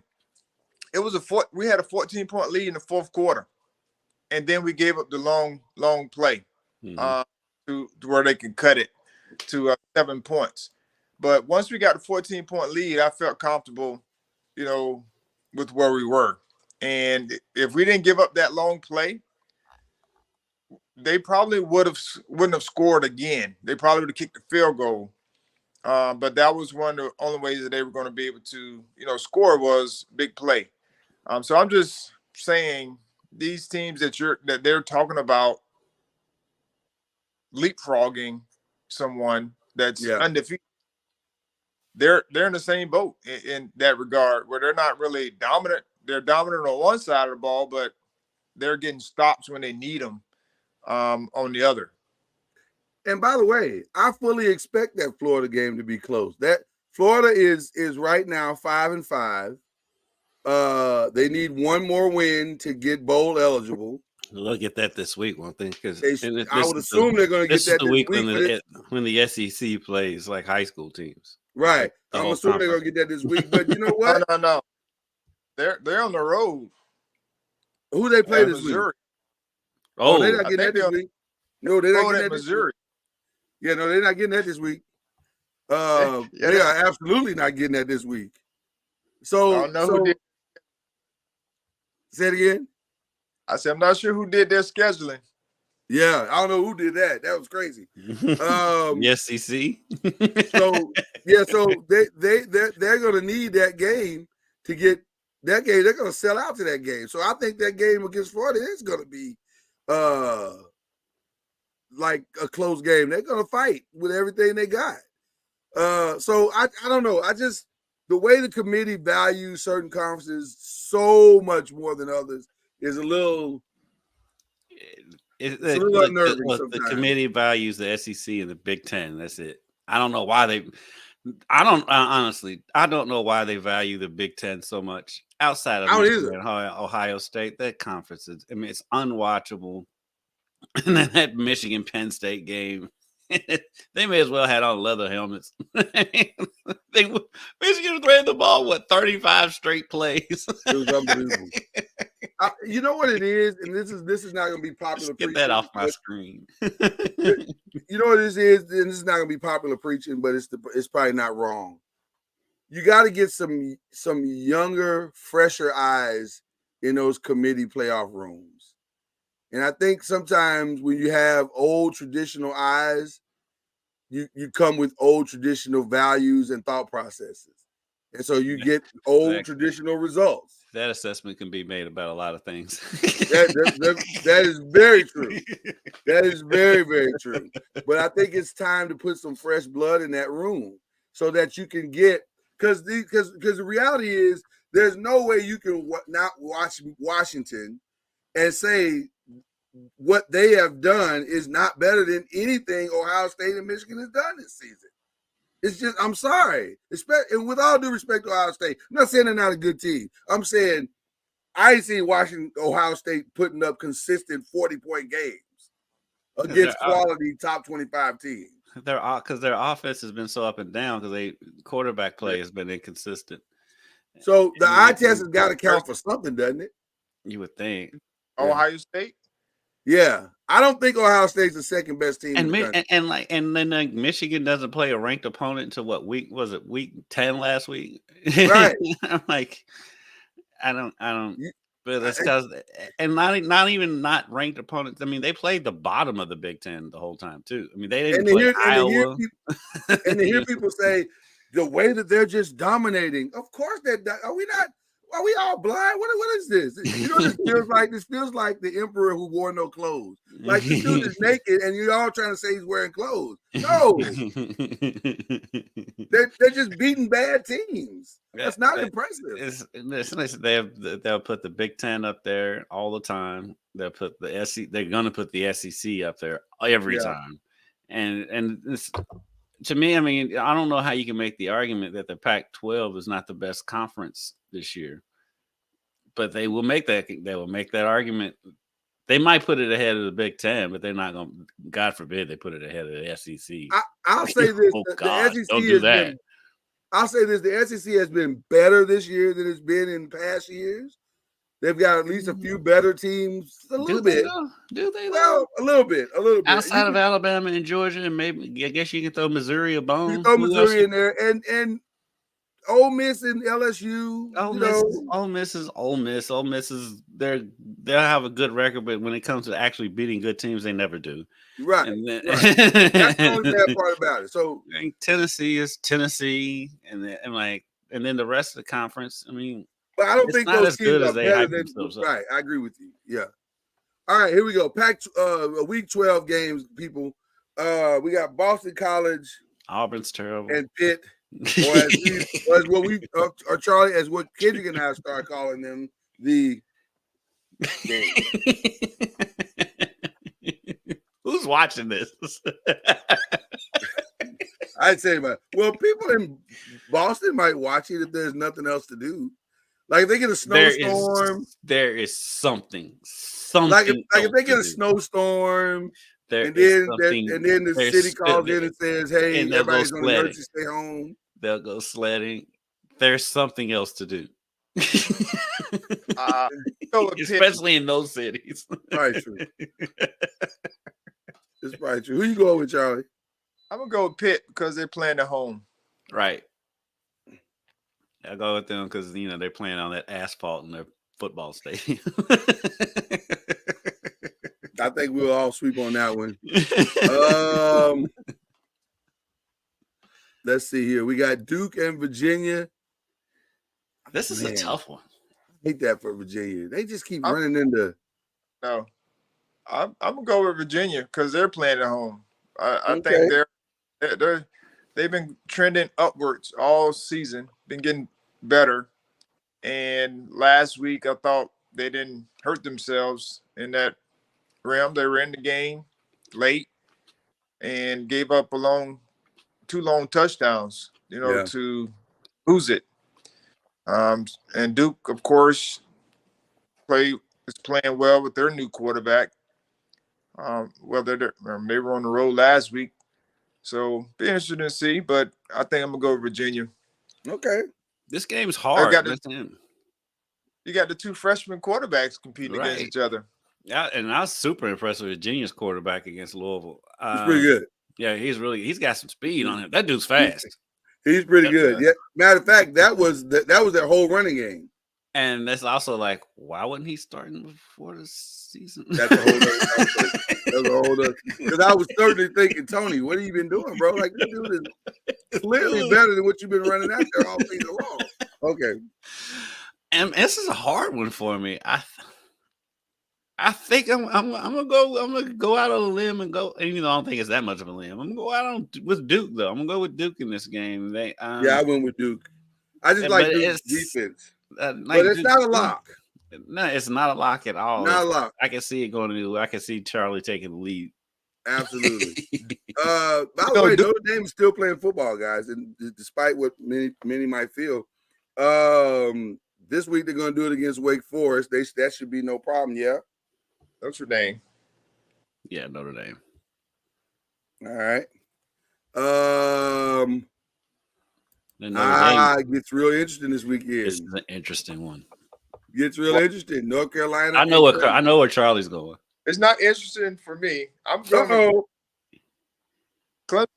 It was we had a 14-point lead in the fourth quarter, and then we gave up the long play to where they can cut it to 7 points. But once we got the 14-point lead, I felt comfortable, with where we were. And if we didn't give up that long play, they probably wouldn't have scored again. They probably would have kicked the field goal. But that was one of the only ways that they were going to be able to, score was big play. So I'm just saying these teams that they're talking about leapfrogging someone that's undefeated. They're in the same boat in that regard, where they're not really dominant. They're dominant on one side of the ball, but they're getting stops when they need them on the other.
And by the way, I fully expect that Florida game to be close. That Florida is right now 5-5. They need one more win to get bowl eligible.
They'll get that this week, won't they? Because
I would assume they're going to get that this week
when the SEC plays like high school teams.
Right. I'm assuming they're going to get that this week. But you know what?
No. They're on the road.
Who they play this
Missouri.
week? Oh, they're not getting that this week. No, they're not getting that
Missouri.
Yeah, no, they're not getting that this week. They are absolutely not getting that this week. So,
I don't know who did.
Say it again.
I said I'm not sure who did their scheduling.
Yeah, I don't know who did that. That was crazy.
The SEC.
so they're going to need that game to get that game. They're going to sell out to that game. So I think that game against Florida is going to be like a close game. They're going to fight with everything they got. So I don't know. The way the committee values certain conferences so much more than others is a little unnerving sometimes.
The committee values the SEC and the Big Ten. That's it. I don't know why I don't know why they value the Big Ten so much outside of Ohio State. That conference is, it's unwatchable. And then that Michigan Penn State game, they may as well had on leather helmets. Michigan ran the ball 35 straight plays.
It was unbelievable. You know what it is, and this is not going to be popular.
Get that off my screen.
You know what this is, and this is not going to be popular preaching, but it's probably not wrong. You got to get some younger, fresher eyes in those committee playoff rooms. And I think sometimes when you have old traditional eyes, you come with old traditional values and thought processes. And so you get old traditional results.
That assessment can be made about a lot of things.
That is very true. That is very, very true. But I think it's time to put some fresh blood in that room so that you can get, because the reality is there's no way you can not watch Washington and say what they have done is not better than anything Ohio State and Michigan has done this season. It's just, I'm sorry. And with all due respect to Ohio State, I'm not saying they're not a good team. I'm saying I see Ohio State putting up consistent 40-point games against quality top 25 teams.
Because their offense has been so up and down because quarterback play has been inconsistent.
So the eye test has got to count for something, doesn't it?
You would think.
Ohio State?
Yeah. I don't think Ohio State's the second best team in the country.
And then Michigan doesn't play a ranked opponent until what week was it? Week 10 last week?
Right.
I'm like, I don't but that's because and not even not ranked opponents. I mean, they played the bottom of the Big Ten the whole time too. I mean, they didn't play Iowa.
And to hear people say the way that they're just dominating, of course are we not? Are we all blind? What is this? You know, this feels like the emperor who wore no clothes. Like the dude is naked, and you're all trying to say he's wearing clothes. No, they're just beating bad teams. That's not impressive.
They'll put the Big Ten up there all the time. They'll put the SEC. They're gonna put the SEC up there every time. And it's, to me, I mean, I don't know how you can make the argument that the Pac-12 is not the best conference this year, but they will make that. They will make that argument. They might put it ahead of the Big Ten, but they're not going to. God forbid they put it ahead of the SEC.
I'll say this:
the SEC
don't do that. I'll say this: the SEC has been better this year than it's been in past years. They've got at least a few better teams. A little bit.
Do they?
Well, a little bit.
Outside of Alabama and Georgia, and maybe I guess you can throw Missouri a bone.
You throw Missouri in there, and Ole Miss and LSU.
Ole Miss is Ole Miss. Ole Miss is they'll have a good record, but when it comes to actually beating good teams, they never do.
Right.
Right.
That's the only bad part about it. So
Tennessee is Tennessee, and then the rest of the conference. I mean.
But I don't think those teams are better than
right.
I agree with you. Yeah. All right, here we go. Week 12 games, people. We got Boston College,
Auburn's terrible,
and Pitt, or as what we or Charlie, as what Kendrick and I start calling them, the game.
Who's watching this?
I'd say, well, people in Boston might watch it if there's nothing else to do. Like if they get a snowstorm,
there is something.
Like if they get a snowstorm, and then the city calls in and says, "Hey, everybody's on emergency, stay home."
They'll go sledding. There's something else to do, especially in those cities.
Right, true. It's probably true. Who you going with, Charlie?
I'm gonna go with Pitt because they're playing at home.
Right. I'll go with them because they're playing on that asphalt in their football stadium.
I think we'll all sweep on that one. Let's see here. We got Duke and Virginia.
This is a tough one.
I hate that for Virginia. They just keep running into.
No, I'm gonna go with Virginia because they're playing at home. I think they've been trending upwards all season, been getting better. And last week, I thought they didn't hurt themselves in that realm. They were in the game late and gave up two long touchdowns, to lose it. And Duke, of course, is playing well with their new quarterback. They were on the road last week. So be interested to see, but I think I'm gonna go with Virginia.
Okay.
This game's hard.
You got the two freshman quarterbacks competing against each other.
Yeah, and I was super impressed with Virginia's quarterback against Louisville.
He's pretty good.
Yeah, he's got some speed on him. That dude's fast.
He's pretty good. Yeah. Matter of fact, that was their whole running game.
And that's also like, why wasn't he starting before the season?
That's a whole other conversation. That's a whole other. Because I was certainly thinking, Tony, what have you been doing, bro? Like, this dude is clearly better than what you've been running out there all season long. Okay.
And this is a hard one for me. I think I'm gonna go out on a limb and go. And, I don't think it's that much of a limb. I'm gonna go out with Duke though. I'm gonna go with Duke in this game. They
Yeah, I went with Duke. I just like Duke's defense, but it's not a lock.
No, it's not a lock at all.
Not a lock.
I can see it going to. I can see Charlie taking the lead.
Absolutely. By the way, Notre Dame is still playing football, guys, and despite what many might feel, this week they're going to do it against Wake Forest. That should be no problem. Yeah.
Notre Dame.
Yeah, Notre Dame.
All right. It gets real interesting this weekend.
This is an interesting one.
Gets real interesting. North Carolina.
I know where Charlie's going.
It's not interesting for me. I'm going Clemson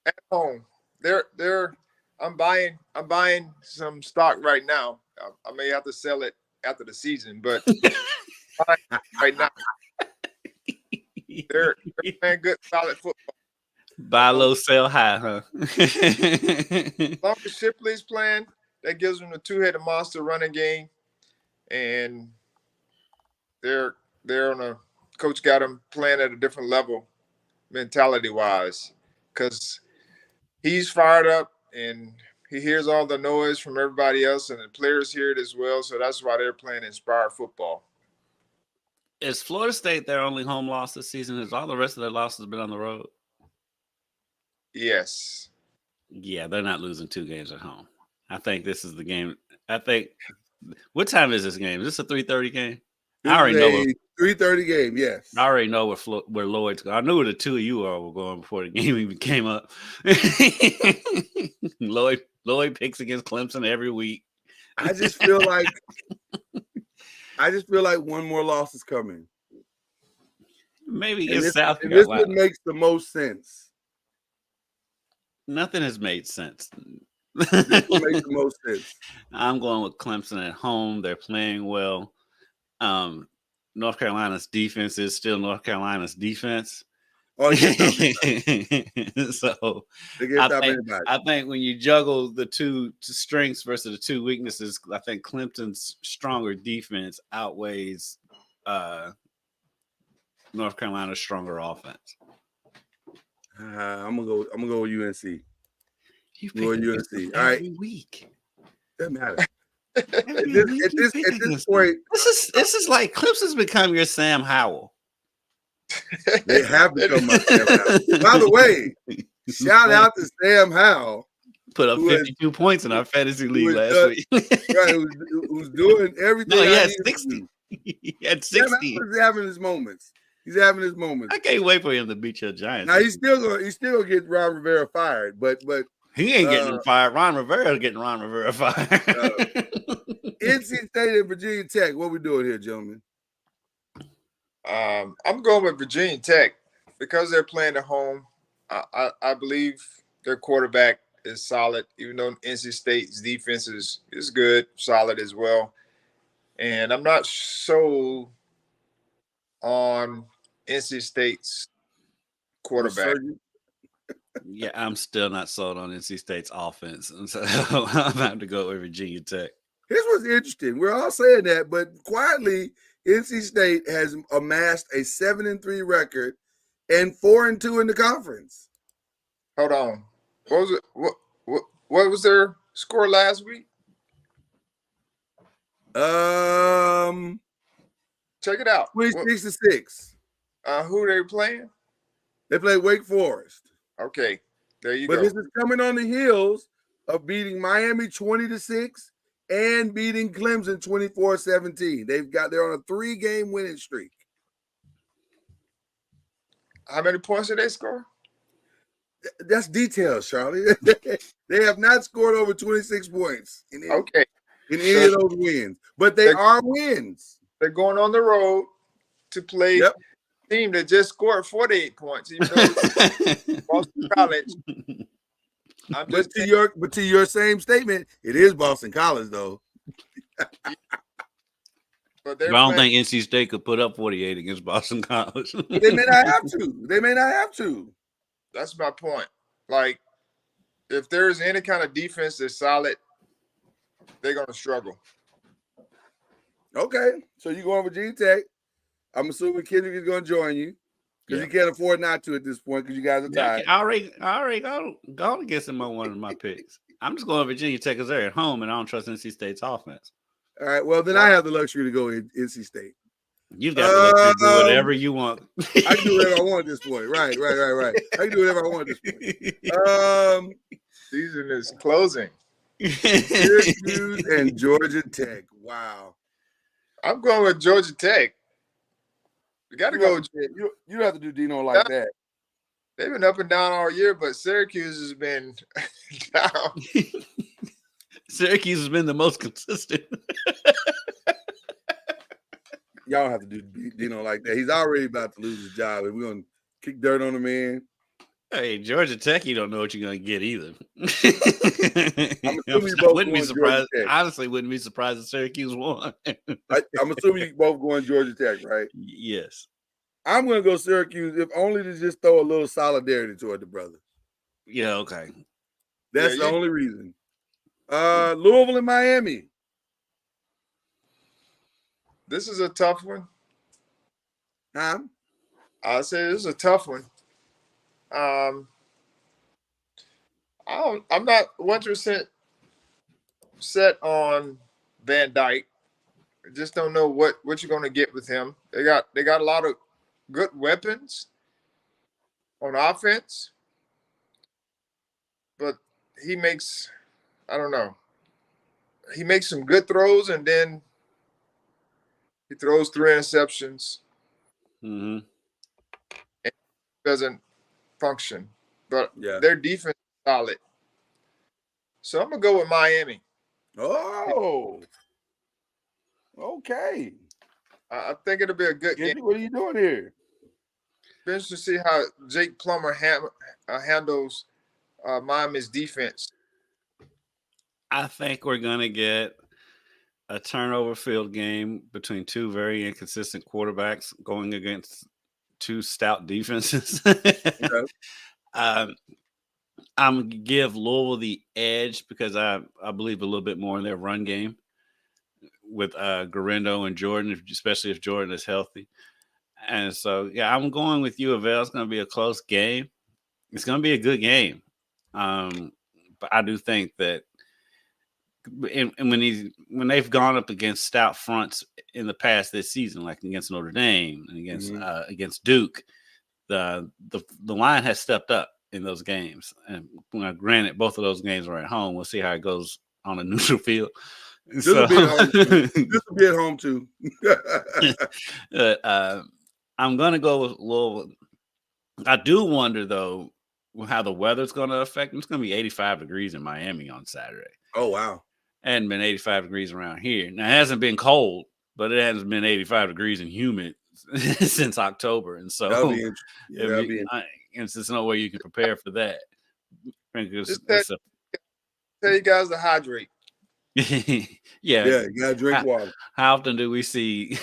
at home. I'm buying some stock right now. I may have to sell it after the season, but right now they're playing good, solid football.
Buy low, sell high, huh?
As long as Shipley's playing, that gives them the two-headed monster running game, and they're on a coach got them playing at a different level, mentality-wise, because he's fired up and he hears all the noise from everybody else, and the players hear it as well. So that's why they're playing inspired football.
Is Florida State their only home loss this season? Has all the rest of their losses been on the road?
Yes.
Yeah, they're not losing 2 games at home. I think this is the game. What time is this game? Is this a 3:30 game? I already know.
3:30 game, yes.
I already know where Lloyd's going. I knew where the two of you all were going before the game even came up. Lloyd picks against Clemson every week.
I just feel like one more loss is coming.
Maybe against South
Carolina. This
Carolina.
one makes the most sense.
Nothing has made sense.
This one makes the most sense.
I'm going with Clemson at home. They're playing well. North Carolina's defense is still North Carolina's defense.
Oh, yeah.
So I think when you juggle the two strengths versus the two weaknesses, I think Clemson's stronger defense outweighs North Carolina's stronger offense.
I'm gonna go with UNC.
You pick UNC every week.
Doesn't matter. At this point,
this is like Clemson's become your Sam Howell.
They have become my Sam Howell. By the way, shout out to Sam Howell.
Put up 52 points in our fantasy league last week.
Right, who's doing everything.
No, he had 60. He had 60.
He's having his moments. I
can't wait for him to beat your Giants.
Now he's still gonna get Ron Rivera fired, but
he ain't getting him fired. Ron Rivera getting Ron Rivera fired.
NC State and Virginia Tech. What we doing here, gentlemen?
I'm going with Virginia Tech because they're playing at home. I believe their quarterback is solid, even though NC State's defense is good, solid as well. And I'm not so on NC State's quarterback.
Yeah, I'm still not sold on NC State's offense. And so I'm about to go with Virginia Tech.
Here's what's interesting. We're all saying that, but quietly, NC State has amassed a 7-3 record and 4-2 in the conference.
Hold on. What was it? What was their score last week? Check it out.
26-6.
Who they playing?
They play Wake Forest.
Okay, there you go.
But this is coming on the heels of beating Miami 20-6 and beating Clemson 24-17. They're on a 3-game winning streak.
How many points did they score?
That's details, Charlie. They have not scored over 26 points in any of those wins, but they are wins.
They're going on the road to play a team that just scored 48 points, even though Boston College.
But to your same statement, it is Boston College, though.
But
I don't think NC State could put up 48 against Boston College.
They may not have to.
That's my point. Like, if there's any kind of defense that's solid, they're gonna struggle.
Okay, so you going Virginia Tech. I'm assuming Kendrick is going to join you because he can't afford not to at this point because you guys are tied.
I already go against him on one of my picks. I'm just going Virginia Tech because they're at home and I don't trust NC State's offense.
All right, well, then I have the luxury to go in NC State.
You've got the luxury to do whatever you want.
I can do whatever I want at this point. Right. I can do whatever I want at this point.
Season is closing.
Syracuse and Georgia Tech. Wow.
I'm going with Georgia Tech. We got to go with
you don't have to do Dino like that.
They've been up and down all year, but Syracuse has been down.
Syracuse has been the most consistent.
Y'all don't have to do Dino like that. He's already about to lose his job, and we're going to kick dirt on the man.
Hey, Georgia Tech, you don't know what you're going to get either.
Wouldn't
be surprised. Honestly, wouldn't be surprised if Syracuse won.
I'm assuming you both going Georgia Tech, right?
Yes.
I'm going to go Syracuse, if only to just throw a little solidarity toward the brothers.
Yeah, okay.
That's the only reason. Louisville and Miami.
This is a tough one.
Huh?
I'll say this is a tough one. I'm not 100% set on Van Dyke. I just don't know what you're going to get with him. They got a lot of good weapons on offense, but he makes some good throws and then he throws 3 interceptions.
Mm-hmm.
And doesn't function, but their defense is solid. So I'm gonna go with Miami.
Oh, okay.
I think it'll be a good game.
What are you doing here?
Be interested to see how Jake Plummer handles Miami's defense.
I think we're gonna get a turnover filled game between two very inconsistent quarterbacks going against two stout defenses.
Okay.
I'm gonna give Louisville the edge because I believe a little bit more in their run game with Garendo and Jordan, especially if Jordan is healthy. And so, I'm going with U of L. It's going to be a close game. It's going to be a good game. But I do think that when they've gone up against stout fronts in the past this season, like against Notre Dame and against Duke, the line has stepped up in those games. And granted, both of those games are at home. We'll see how it goes on a neutral field.
This will be at home too.
I'm going to go with Louisville. I do wonder, though, how the weather's going to affect them. It's going to be 85 degrees in Miami on Saturday.
Oh, wow.
Hadn't been 85 degrees around here. Now, it hasn't been cold, but it hasn't been 85 degrees and humid since October. And so there's no way you can prepare for that.
Tell you guys to hydrate.
You gotta drink water.
How often do we see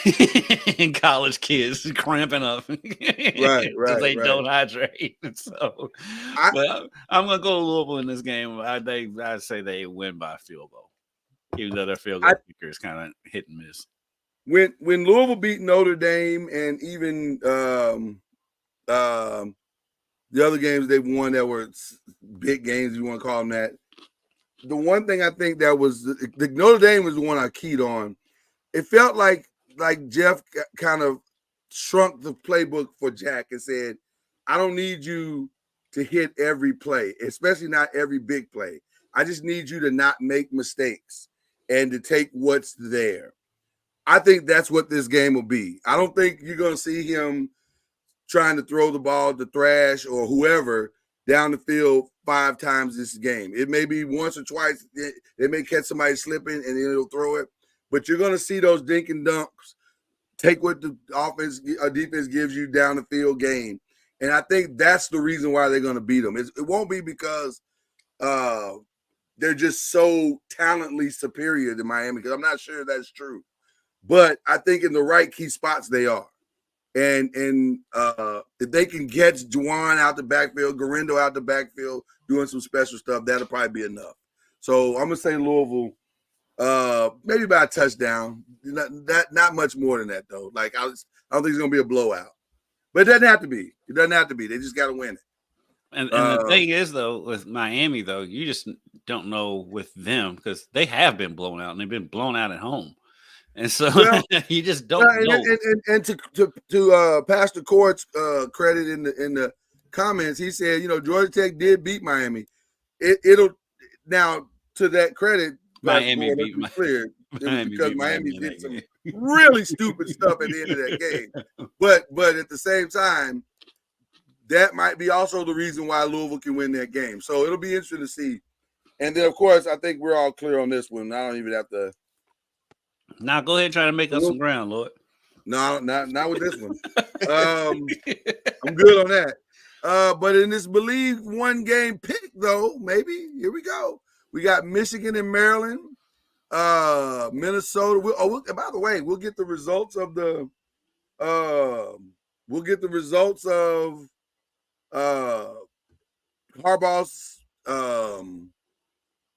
college kids cramping up because they don't hydrate? So I'm gonna go Louisville in this game. I say they win by a field goal, even though their field goal kicker is kind of hit and miss.
When Louisville beat Notre Dame and even the other games they've won that were big games, you want to call them that. The one thing I think that was the Notre Dame was the one I keyed on. It felt like Jeff kind of shrunk the playbook for Jack and said, I don't need you to hit every play, especially not every big play. I just need you to not make mistakes and to take what's there. I think that's what this game will be. I don't think you're going to see him trying to throw the ball to Thrash or whoever down the field 5 times this game. It may be once or twice. They may catch somebody slipping and then he'll throw it. But you're going to see those dink and dunks, take what the defense gives you down the field game. And I think that's the reason why they're going to beat them. It won't be because they're just so talently superior to Miami, because I'm not sure that's true. But I think in the right key spots they are. And if they can get Juwan out the backfield, Garendo out the backfield, doing some special stuff, that'll probably be enough. So I'm going to say Louisville Maybe by a touchdown. Not much more than that though. Like I don't think it's gonna be a blowout. But it doesn't have to be. It doesn't have to be. They just got to win it.
And the thing is, though, with Miami, though, you just don't know with them because they have been blown out and they've been blown out at home. And so you just don't know.
And to Pastor Court's credit in the comments, he said, Georgia Tech did beat Miami. It'll now to that credit,
Miami
Court,
beat
clear,
Miami
because
beat
Miami
Miami
did some really stupid stuff at the end of that game. But at the same time, that might be also the reason why Louisville can win that game. So it'll be interesting to see. And then, of course, I think we're all clear on this one. I don't even have to.
Now go ahead and try to make up some ground, Lord.
No, not with this one. I'm good on that. But in this BLEAV one game pick, though, maybe here we go. We got Michigan and Maryland, Minnesota. By the way, we'll get the results of the. We'll get the results of Harbaugh's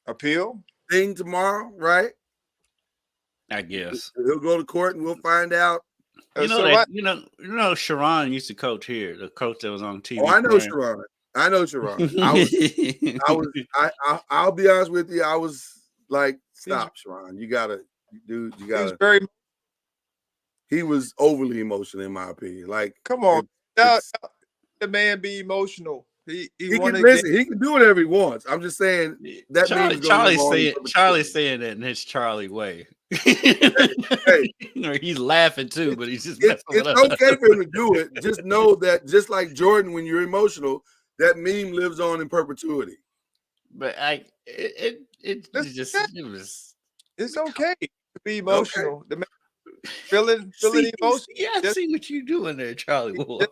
appeal
thing tomorrow, right?
I guess
he'll go to court and we'll find out.
Sharon used to coach here, the coach that was on TV.
Oh, I know Sharon. I'll be honest with you. I was like, stop, Sharon. You gotta. He was overly emotional, in my opinion. Like,
come on, the man be emotional. He
can listen. He can do whatever he wants. I'm just saying that
Charlie's saying that in his Charlie way. Hey. He's laughing too, but he's just
it's okay for him to do it. Just know that, just like Jordan, when you're emotional, that meme lives on in perpetuity.
But it's
okay to be emotional. Okay. Feeling emotional.
Yeah, I see what you're doing there, Charlie Ward.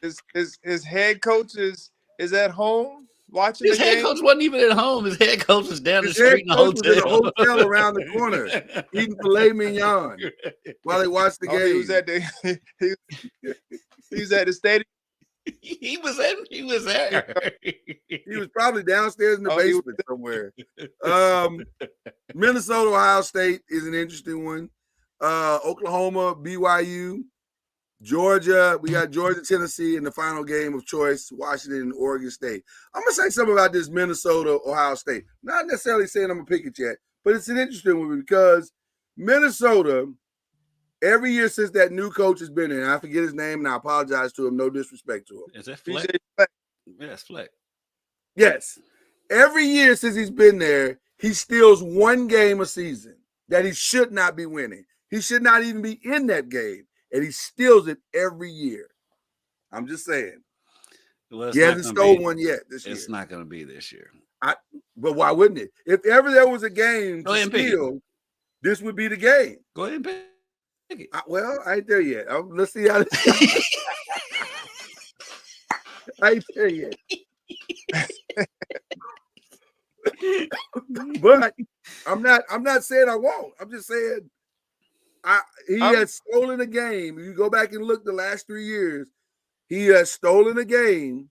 His head coach is at home watching
his
the
head
game.
Coach wasn't even at home. His head coach was down the street in the hotel.
Was in a hotel around the corner eating filet mignon while they watched the game.
He was at the stadium.
He was there.
He was probably downstairs in the basement somewhere. Minnesota, Ohio State is an interesting one. Oklahoma, BYU, Georgia. We got Georgia, Tennessee in the final game of choice. Washington and Oregon State. I'm gonna say something about this Minnesota, Ohio State. Not necessarily saying I'm gonna pick it yet, but it's an interesting one because Minnesota. Every year since that new coach has been in, I forget his name, and I apologize to him. No disrespect to him.
Is that Fleck? Yeah, it's Fleck.
Yes. Every year since he's been there, he steals one game a season that he should not be winning. He should not even be in that game, and he steals it every year. I'm just saying.
Well,
he hasn't stolen one yet this year.
It's not going to be this year.
But why wouldn't it? If ever there was a game to steal, this would be the game.
Go ahead and pick.
Well, I ain't there yet. Let's see how this I ain't there yet. But I'm not saying I won't. I'm just saying he has stolen a game. If you go back and look the last 3 years, he has stolen a game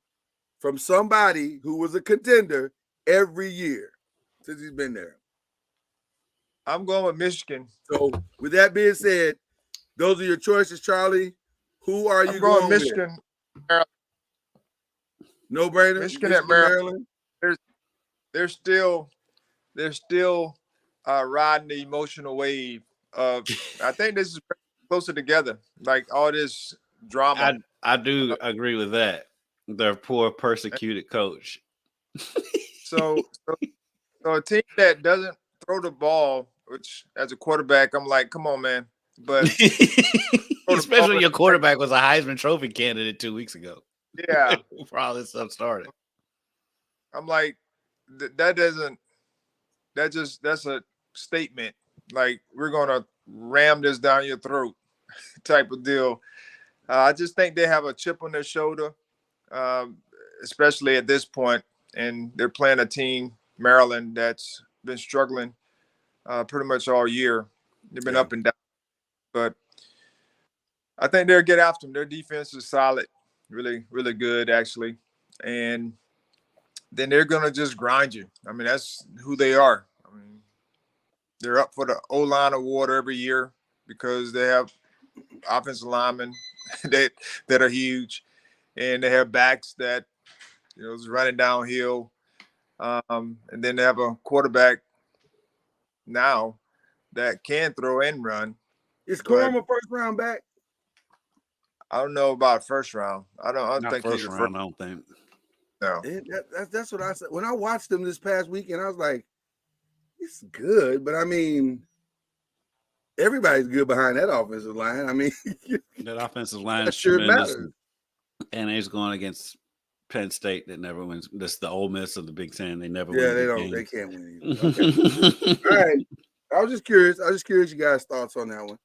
from somebody who was a contender every year since he's been there.
I'm going with Michigan.
So with that being said, those are your choices, Charlie. Who are you
going Michigan,
with? No brainer.
Michigan at Maryland. They're still riding the emotional wave of. I think this is closer together. Like all this drama.
I do agree with that. Their poor persecuted coach.
So a team that doesn't throw the ball, which as a quarterback, I'm like, come on, man. But
especially when your quarterback was a Heisman Trophy candidate 2 weeks ago.
Yeah.
For all this stuff started.
I'm like, that's a statement. Like, we're gonna ram this down your throat type of deal. I just think they have a chip on their shoulder, especially at this point, and they're playing a team, Maryland, that's been struggling pretty much all year. They've been up and down. But I think they'll get after them. Their defense is solid, really, really good, actually. And then they're gonna just grind you. I mean, that's who they are. I mean, they're up for the O-line award every year because they have offensive linemen that are huge, and they have backs that is running downhill, and then they have a quarterback now that can throw and run.
Is Corum a first round back?
I don't know about first round. I don't
Not
think
first
he's a
round.
first.
I don't think.
No.
That's what I said when I watched him this past weekend. I was like, it's good, but I mean, everybody's good behind that offensive line. I mean,
That offensive line is
sure
tremendous,
matters.
and he's going against Penn State that never wins. That's the Ole Miss of the Big Ten. They never
Yeah,
win.
they
big
don't. They
games.
can't win either. Okay. All right. I was just curious. You guys' thoughts on that one.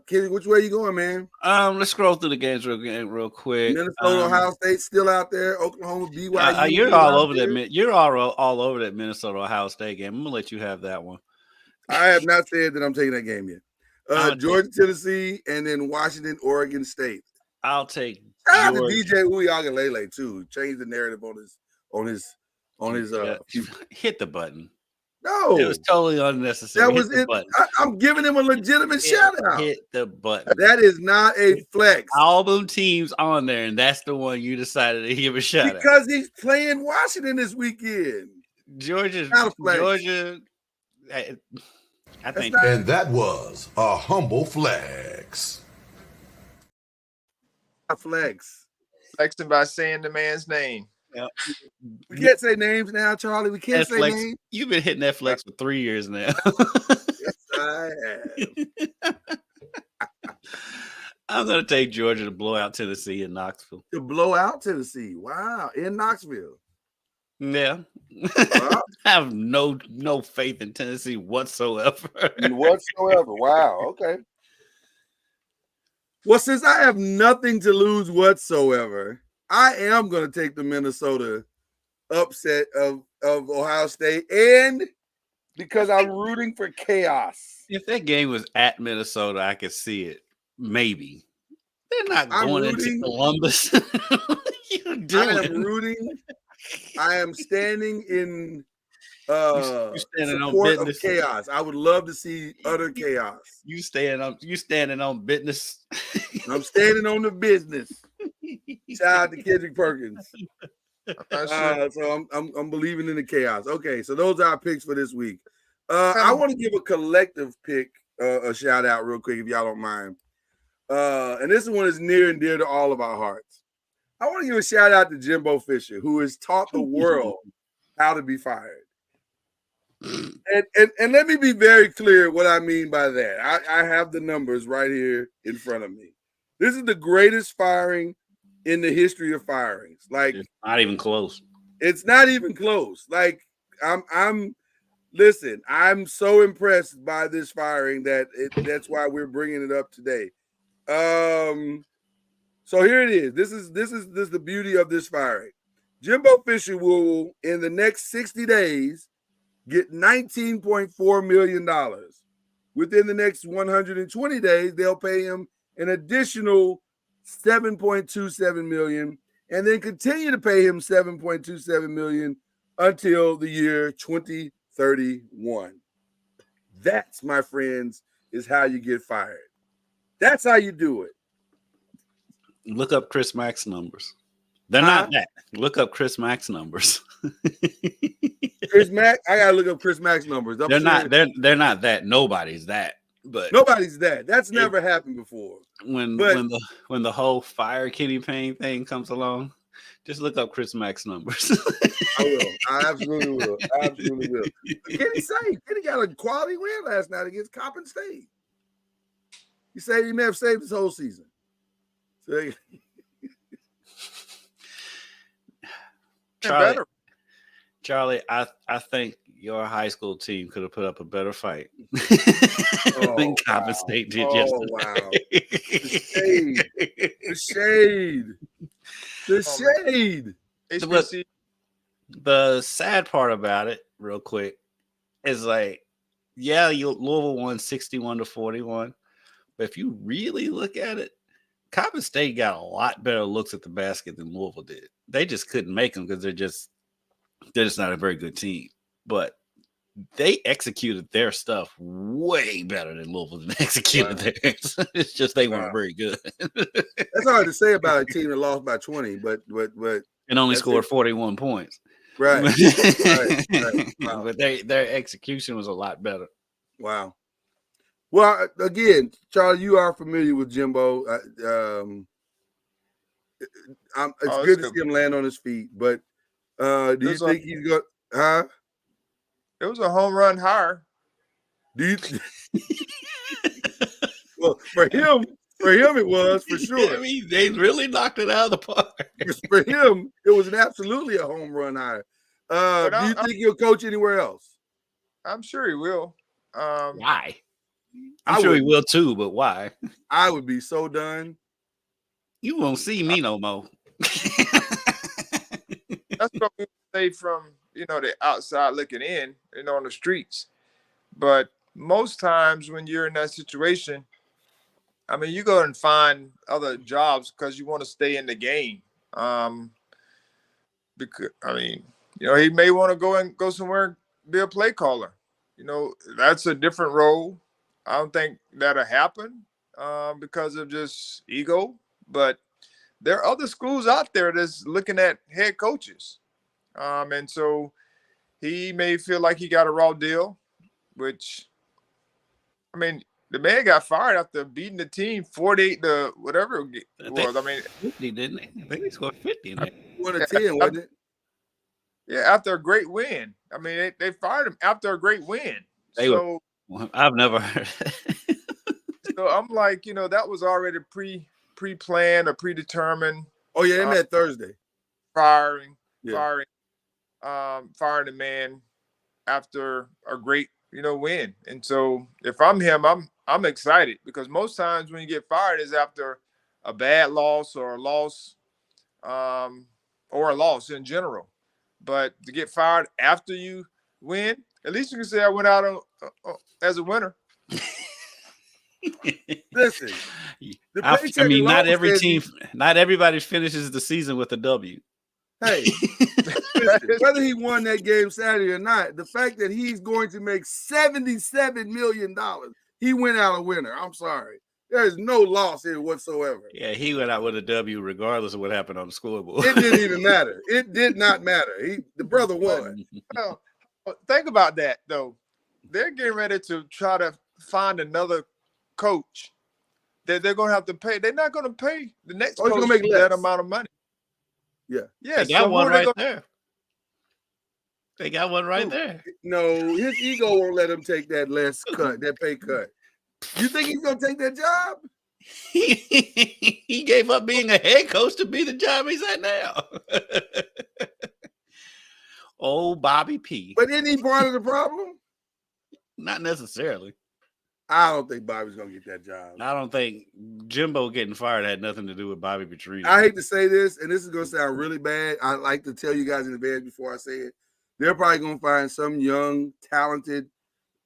Kenny, which way you going, man?
Let's scroll through the games real quick.
Minnesota, Ohio State still out there. Oklahoma, BYU.
You're all over that. You're all over that Minnesota Ohio State game. I'm gonna let you have that one.
I have not said that I'm taking that game yet. Georgia, Tennessee, and then Washington, Oregon State.
I'll take.
Shout out to DJ Uiagalelei too. Changed the narrative on his.
Hit the button.
No,
it was totally unnecessary.
That was it. I'm giving him a legitimate shout out.
Hit the button.
That is not a flex.
All them teams on there, and that's the one you decided to give a shout out
because he's playing Washington this weekend.
Georgia. I think.
And that was a humble flex.
A flex.
Flexing by saying the man's name.
Yep.
We can't say names now, Charlie. We can't say names.
You've been hitting that flex for 3 years now.
Yes, I have.
I'm going to take Georgia to blow out Tennessee in Knoxville.
To blow out Tennessee. Wow. In Knoxville.
Yeah. I have no faith in Tennessee whatsoever.
Wow. Okay. Well, since I have nothing to lose whatsoever, I am going to take the Minnesota upset of Ohio State, and because I'm rooting for chaos.
If that game was at Minnesota, I could see it. Maybe. They're not going into Columbus. You're doing.
I am rooting. I am standing in
standing
support
on
of chaos. I would love to see utter chaos.
You standing on business.
I'm standing on the business. Shout out to Kendrick Perkins. So I'm believing in the chaos. Okay, so those are our picks for this week. I want to give a collective pick, a shout out real quick, if y'all don't mind. And this one is near and dear to all of our hearts. I want to give a shout out to Jimbo Fisher, who has taught the world how to be fired. And let me be very clear what I mean by that. I have the numbers right here in front of me. This is the greatest firing in the history of firings. Like,
it's not even close.
It's not even close. Like, I'm so impressed by this firing that's why we're bringing it up today. So here it is. This is the beauty of this firing. Jimbo Fisher will, in the next 60 days, get $19.4 million. Within the next 120 days, they'll pay him an additional $7.27 million, and then continue to pay him $7.27 million until the year 2031. That's, my friends, is how you get fired. That's how you do it.
Look up Chris Mack's numbers. They're not that. Look up Chris Mack's numbers.
Chris Mack, I gotta look up Chris Mack's numbers.
They're not that. Nobody's that. But
nobody's that. That's never happened before.
When the whole fire Kenny Payne thing comes along, just look up Chris Mack's numbers.
I will. I absolutely will. Kenny got a quality win last night against Coppin State. He said he may have saved his whole season. So
Charlie, I think your high school team could have put up a better fight than Coppin State did yesterday.
Wow. The shade.
The sad part about it, real quick, is like, yeah, Louisville won 61-41, but if you really look at it, Coppin State got a lot better looks at the basket than Louisville did. They just couldn't make them because they're just They're just not a very good team, but they executed their stuff way better than Louisville executed theirs. It's just they weren't very good.
That's hard to say about a team that lost by 20, but
and only scored 41 points.
Right. Right. Wow.
But their execution was a lot better.
Wow. Well, again, Charlie, you are familiar with Jimbo. It's good to see him land on his feet, but do you think he's going? Huh?
It was a home run hire.
Do you? Well, for him, it was for sure.
I mean, they really knocked it out of the park.
For him, it was absolutely a home run hire. Do you think he'll coach anywhere else?
I'm sure he will.
Why? I'm sure he will too, but why?
I would be so done.
You won't see me no more.
That's what we say from the outside looking in, on the streets. But most times when you're in that situation, I mean, you go and find other jobs because you want to stay in the game. Because he may want to go somewhere and be a play caller. That's a different role. I don't think that'll happen because of just ego. But there are other schools out there that's looking at head coaches. And so he may feel like he got a raw deal, which, I mean, the man got fired after beating the team 48 to whatever it was.
50, didn't they? I think they scored 50 in there.
1-10, wasn't it?
Yeah, after a great win. I mean, they fired him after a great win.
I've never heard.
So I'm like, that was already pre-planned or predetermined.
Oh yeah, they met Thursday.
Firing the man after a great, win. And so if I'm him, I'm excited because most times when you get fired is after a bad loss or a loss, or a loss in general. But to get fired after you win, at least you can say I went out as a winner.
Listen,
not everybody finishes the season with a W.
Hey, listen, whether he won that game Saturday or not, the fact that he's going to make $77 million, he went out a winner. I'm sorry. There's no loss here whatsoever.
Yeah, he went out with a W regardless of what happened on the scoreboard.
It didn't even matter. It did not matter. The brother won.
Well, think about that, though. They're getting ready to try to find another coach that they're going to have to pay. They're not going to pay the next coach that amount of money.
Yeah.
Yeah.
They got one right there. They got one right there.
No, his ego won't let him take that less cut, that pay cut. You think he's going to take that job?
He gave up being a head coach to be the job he's at now. Oh, Bobby P.
But isn't he part of the problem?
Not necessarily.
I don't think Bobby's going to get that job.
I don't think Jimbo getting fired had nothing to do with Bobby Petrino.
I hate to say this, and this is going to sound really bad. I like to tell you guys in advance before I say it. They're probably going to find some young, talented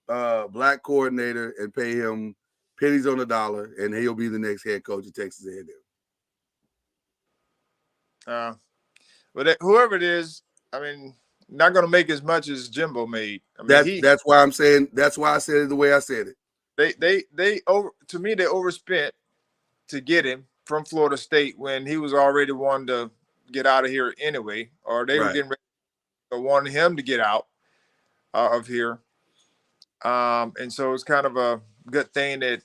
black coordinator and pay him pennies on the dollar, and he'll be the next head coach of Texas A&M.
But whoever it is, I mean, not going to make as much as Jimbo made. I mean,
that's why I'm saying. That's why I said it the way I said it.
They overspent to get him from Florida State when he was already wanting to get out of here anyway, or they were getting ready to want him to get out of here. And so it's kind of a good thing that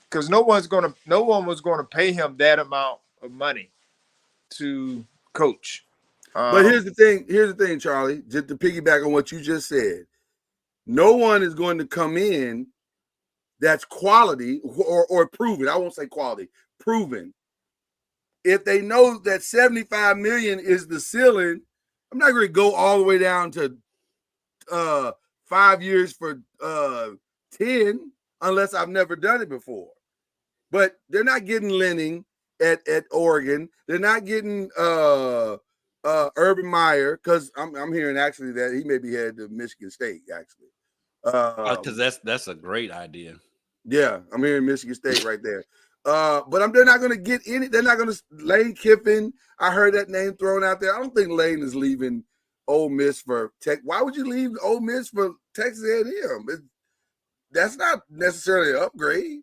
because no one was going to pay him that amount of money to coach.
But here's the thing, Charlie, just to piggyback on what you just said. No one is going to come in that's quality or proven. I won't say quality, proven. If they know that $75 million is the ceiling, I'm not going to go all the way down to 5 years for 10 unless I've never done it before. But they're not getting Lenning at Oregon. They're not getting Urban Meyer, because I'm hearing actually that he may be headed to Michigan State, actually.
Because that's a great idea.
Yeah, I'm hearing Michigan State right there. They're not going to get any. They're not going to. Lane Kiffin. I heard that name thrown out there. I don't think Lane is leaving Ole Miss for Tech. Why would you leave Ole Miss for Texas A&M? That's not necessarily an upgrade.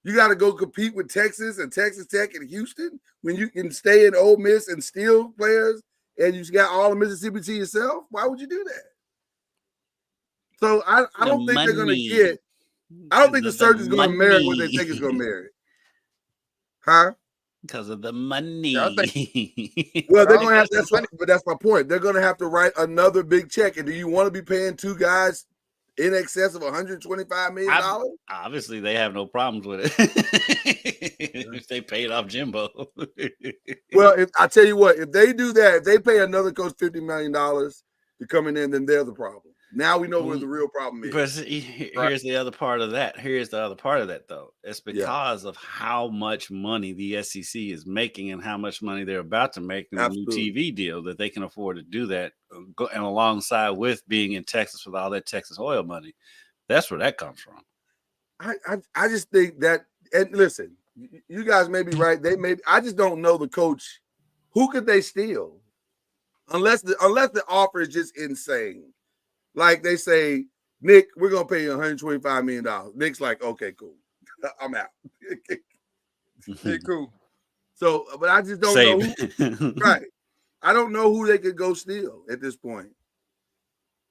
You got to go compete with Texas and Texas Tech and Houston when you can stay in Ole Miss and steal players, and you got all of Mississippi to yourself. Why would you do that? So I don't think they're going to get. I don't think the search is going to merit what they think it's going to merit. Huh?
Because of the money.
Yeah,
Well, they're going to have. But that's my point. They're going to have to write another big check. And do you want to be paying two guys in excess of $125 million?
Obviously, they have no problems with it. If they paid off Jimbo.
Well, I tell you what, if they do that, if they pay another coach $50 million to come in, then they're the problem. Now we know where the real problem is.
But here's the other part of that. Here's the other part of that, though. It's because of how much money the SEC is making and how much money they're about to make in the new TV deal that they can afford to do that. And alongside with being in Texas with all that Texas oil money. That's where that comes from.
I just think that, and listen, you guys may be right. I just don't know the coach. Who could they steal? Unless the offer is just insane. Like they say, Nick, we're gonna pay you $125 million. Nick's like, okay, cool, I'm out.
Yeah, cool.
So, but I just don't know who, right. I don't know who they could go steal at this point.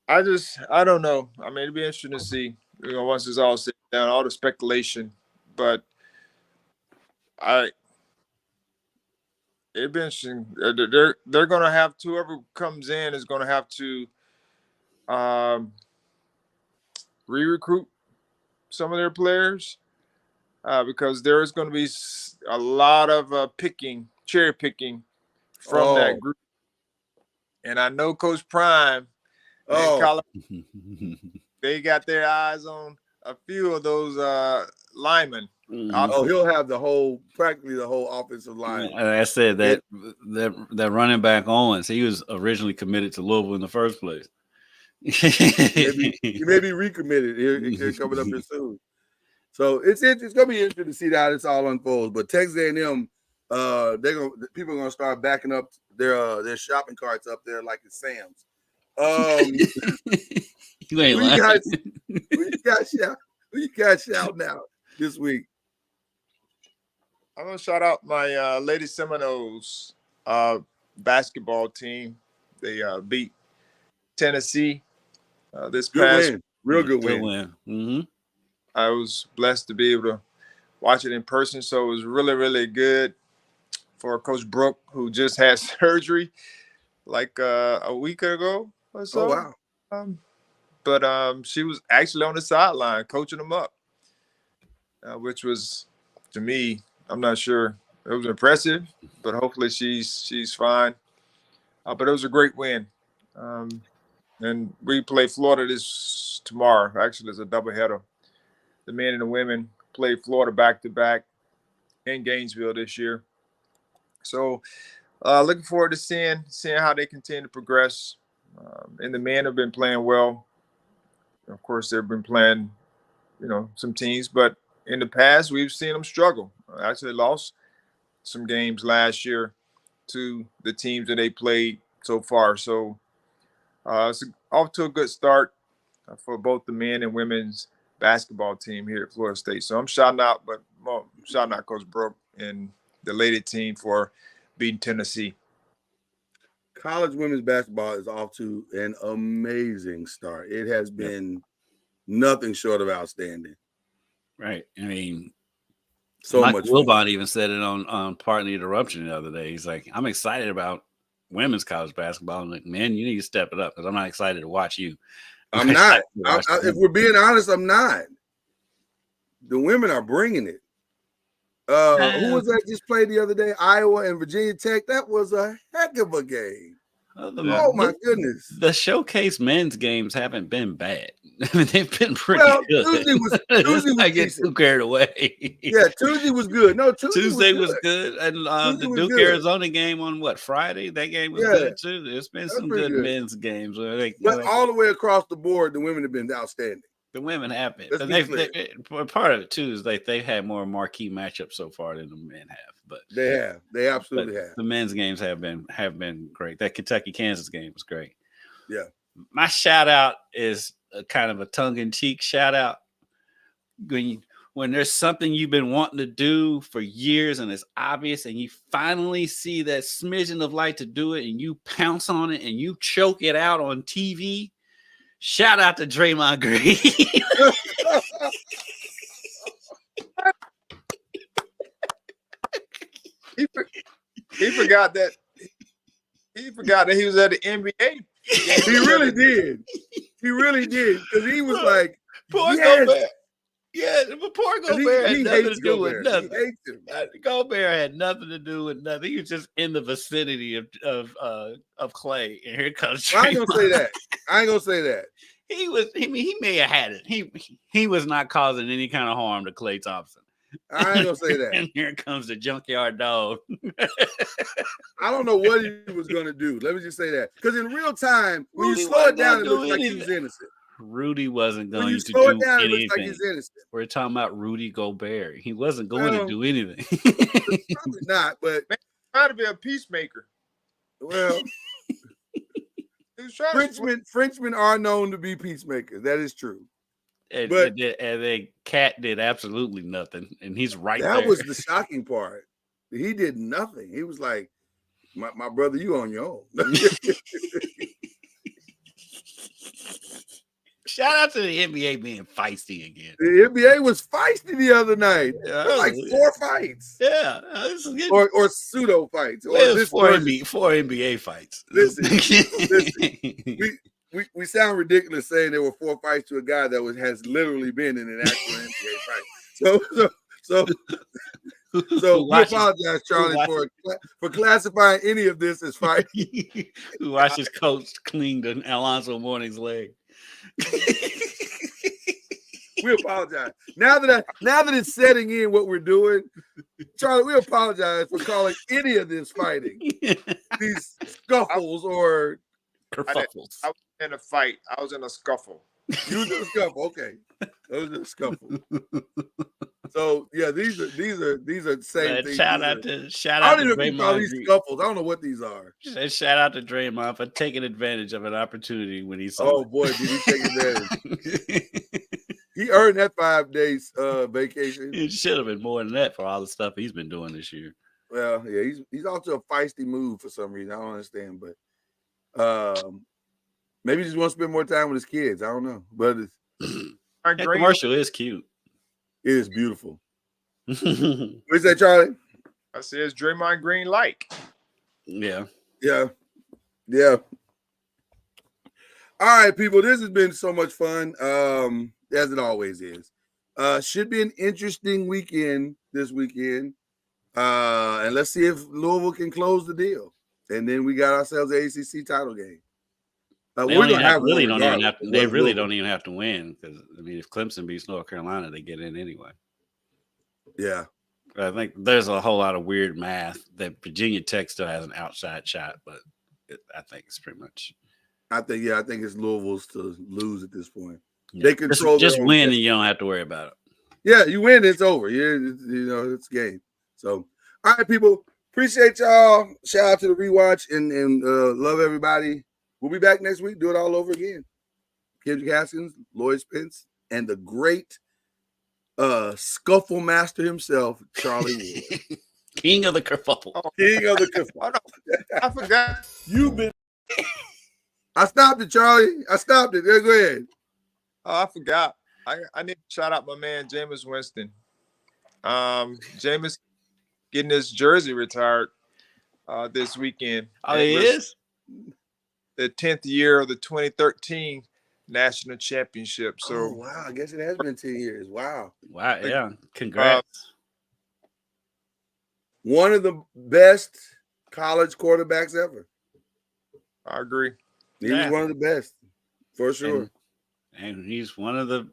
I don't know. I mean, it'd be interesting to see, once it's all said down, all the speculation. But it'd be interesting. They're gonna have to, whoever comes in is gonna have to re-recruit some of their players because there is going to be a lot of cherry picking from that group. And I know Coach Prime and Colorado, they got their eyes on a few of those linemen.
He'll have practically the whole offensive line.
And I said that running back Owens, he was originally committed to Louisville in the first place.
He may be recommitted here coming up here soon. So it's gonna be interesting to see how this all unfolds. But Texas A&M, people are gonna start backing up their shopping carts up there like it's Sam's.
You ain't lying.
Who you guys shouting out this week?
I'm gonna shout out my Lady Seminoles basketball team. They beat Tennessee this past
win. Real good win.
Mm-hmm.
I was blessed to be able to watch it in person, so it was really, really good for Coach Brooke, who just had surgery like a week ago or so.
Oh wow!
But she was actually on the sideline coaching them up, which was, to me, I'm not sure, it was impressive, but hopefully she's fine. But it was a great win. And we play Florida tomorrow. Actually, it's a doubleheader. The men and the women play Florida back-to-back in Gainesville this year. So looking forward to seeing how they continue to progress. And the men have been playing well. Of course, they've been playing, some teams. But in the past, we've seen them struggle. Actually lost some games last year to the teams that they played so far. So it's off to a good start for both the men and women's basketball team here at Florida State. So I'm shouting out Coach Brooke and the lady team for beating Tennessee.
College women's basketball is off to an amazing start. It has been nothing short of outstanding.
Right. I mean,
so
Mike
much
Wilbon even said it on Pardon the Interruption the other day. He's like, I'm excited about women's college basketball. I'm like, man, you need to step it up because I'm not excited to watch you.
I'm not. If we're being honest, I'm not. The women are bringing it. Who was that just played the other day? Iowa and Virginia Tech. That was a heck of a game. Oh my goodness!
The showcase men's games haven't been bad. I mean, they've been pretty good.
Tuesday was
I get too carried away.
Yeah, Tuesday was good. No,
Tuesday was good. And the Duke Arizona game on Friday? That game was good too. There's been some good men's games.
But all the way across the board, the women have been outstanding.
The women have been.
Let's
And
be clear.
part of it too is like they've had more marquee matchups so far than the men have. But
They have. They
but
absolutely have.
the men's games have been great. That Kentucky Kansas game was great.
Yeah.
My shout out is a kind of a tongue in cheek shout out. When there's something you've been wanting to do for years and it's obvious, and you finally see that smidgen of light to do it, and you pounce on it and you choke it out on TV. Shout out to Draymond Green.
He forgot that. He forgot that he was at the NBA.
He really did. He really did. Because he was like,
Poor
yes.
Gobert. Yeah, but poor Gobert had
He
nothing
hates
to do
Gobert.
with nothing.
He hates him.
Gobert had nothing to do with nothing. He was just in the vicinity of Clay, and here comes.
I ain't gonna say
Draymond.
that. I ain't gonna say that.
He was. I mean, he may have had it. He was not causing any kind of harm to Klay Thompson.
I ain't gonna say that.
And here comes the junkyard dog.
I don't know what he was gonna do. Let me just say that. Because in real time, when
Rudy
you slow it
wasn't
down,
gonna
it
do
looks like he was
anything.
innocent.
Rudy wasn't
When
going
you
to
slow
do
it down, it
anything.
looks like he's innocent.
We're talking about Rudy Gobert. He wasn't going
Well,
to do anything.
Probably not, but
Trying to be a peacemaker.
well,
He was trying to.
Frenchmen are known to be peacemakers. That is true.
And,
But-
and then Cat did absolutely nothing, and he's right
That
there.
was the shocking part. He did nothing. He was like, my brother, you on your own.
Shout out to the NBA being feisty again.
The NBA was feisty the other night.
Yeah,
There were like 4 fights.
Yeah, this is good.
Or pseudo fights. Or
It was
this
four
version.
NBA fights.
Listen, we sound ridiculous saying there were 4 fights to a guy that has literally been in an actual NBA fight. So we apologize, Charlie, for classifying any of this as fight.
Who watched his coach clean Alonzo Mourning's leg.
We apologize. Now that it's setting in what we're doing, Charlie, we apologize for calling any of this fighting. These scuffles or
Kerfuffles.
I was in a fight. I was in a scuffle.
you was in a scuffle. Okay. Those are a scuffle. So yeah, these are the same things.
Shout
I
out
don't
to
even know if you call
Draymond
these
Green.
scuffles. I don't know what these are.
Shout out to Draymond for taking advantage of an opportunity when he saw
Oh boy, did he take advantage.
it.
He earned that 5 days vacation.
It should have been more than that for all the stuff he's been doing this year.
Well, yeah, he's also a feisty move for some reason. I don't understand, but maybe he just wants to spend more time with his kids. I don't know, but
That commercial is cute.
it is beautiful.
Yeah.
What's that, Charlie?
I said, "Is Draymond Green like?"
Yeah. All right, people. This has been so much fun, as it always is. Should be an interesting weekend this weekend. And let's see if Louisville can close the deal. And then we got ourselves an ACC title game.
They really don't even have to win, because I mean, if Clemson beats North Carolina, they get in anyway.
Yeah.
I think there's a whole lot of weird math that Virginia Tech still has an outside shot, but I think it's pretty much.
I think it's Louisville's to lose at this point.
Yeah.
They control
just
their own
win,
destiny.
and you don't have to worry about it.
Yeah, you win, it's over. It's game. So, all right, people. Appreciate y'all. Shout out to the rewatch and love everybody. We'll be back next week. Do it all over again. Kendrick Haskins, Lloyd Spence, and the great scuffle master himself, Charlie Ward.
King of the kerfuffle.
King of the kerfuffle.
I forgot.
You've been. I stopped it, Charlie. I stopped it. Go ahead.
Oh, I forgot. I need to shout out my man Jameis Winston. Jameis getting his jersey retired this weekend.
Oh, he is?
The 10th year of the 2013 national championship. So
Oh, wow. I guess it has been 10 years. Wow.
Wow, yeah. Congrats.
One of the best college quarterbacks ever.
I agree.
He was one of the best, for sure.
And he's one of the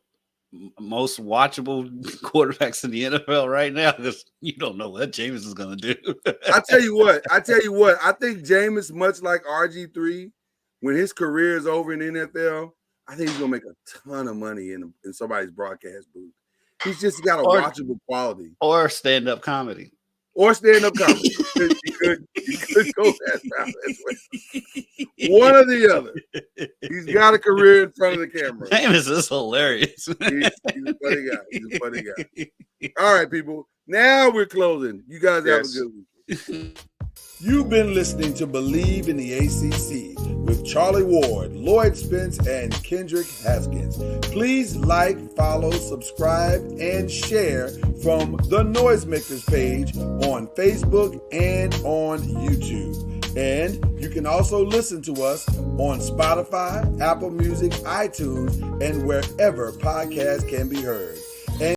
most watchable quarterbacks in the NFL right now, because you don't know what Jameis is going to do.
I tell you what. I think Jameis, much like RG3, when his career is over in the NFL, I think he's gonna make a ton of money in somebody's broadcast booth. He's just got a
Or-
watchable quality.
Or stand-up comedy.
Or stand-up comedy. He could go that route as well. One or the other. He's got a career in front of the camera.
James is hilarious.
He's a funny guy. He's a funny guy. All right, people. Now we're closing. You guys have a good week. You've been listening to Believe in the ACC with Charlie Ward, Lloyd Spence, and Kendrick Haskins. Please like, follow, subscribe, and share from the Noisemakers page on Facebook and on YouTube. And you can also listen to us on Spotify, Apple Music, iTunes, and wherever podcasts can be heard.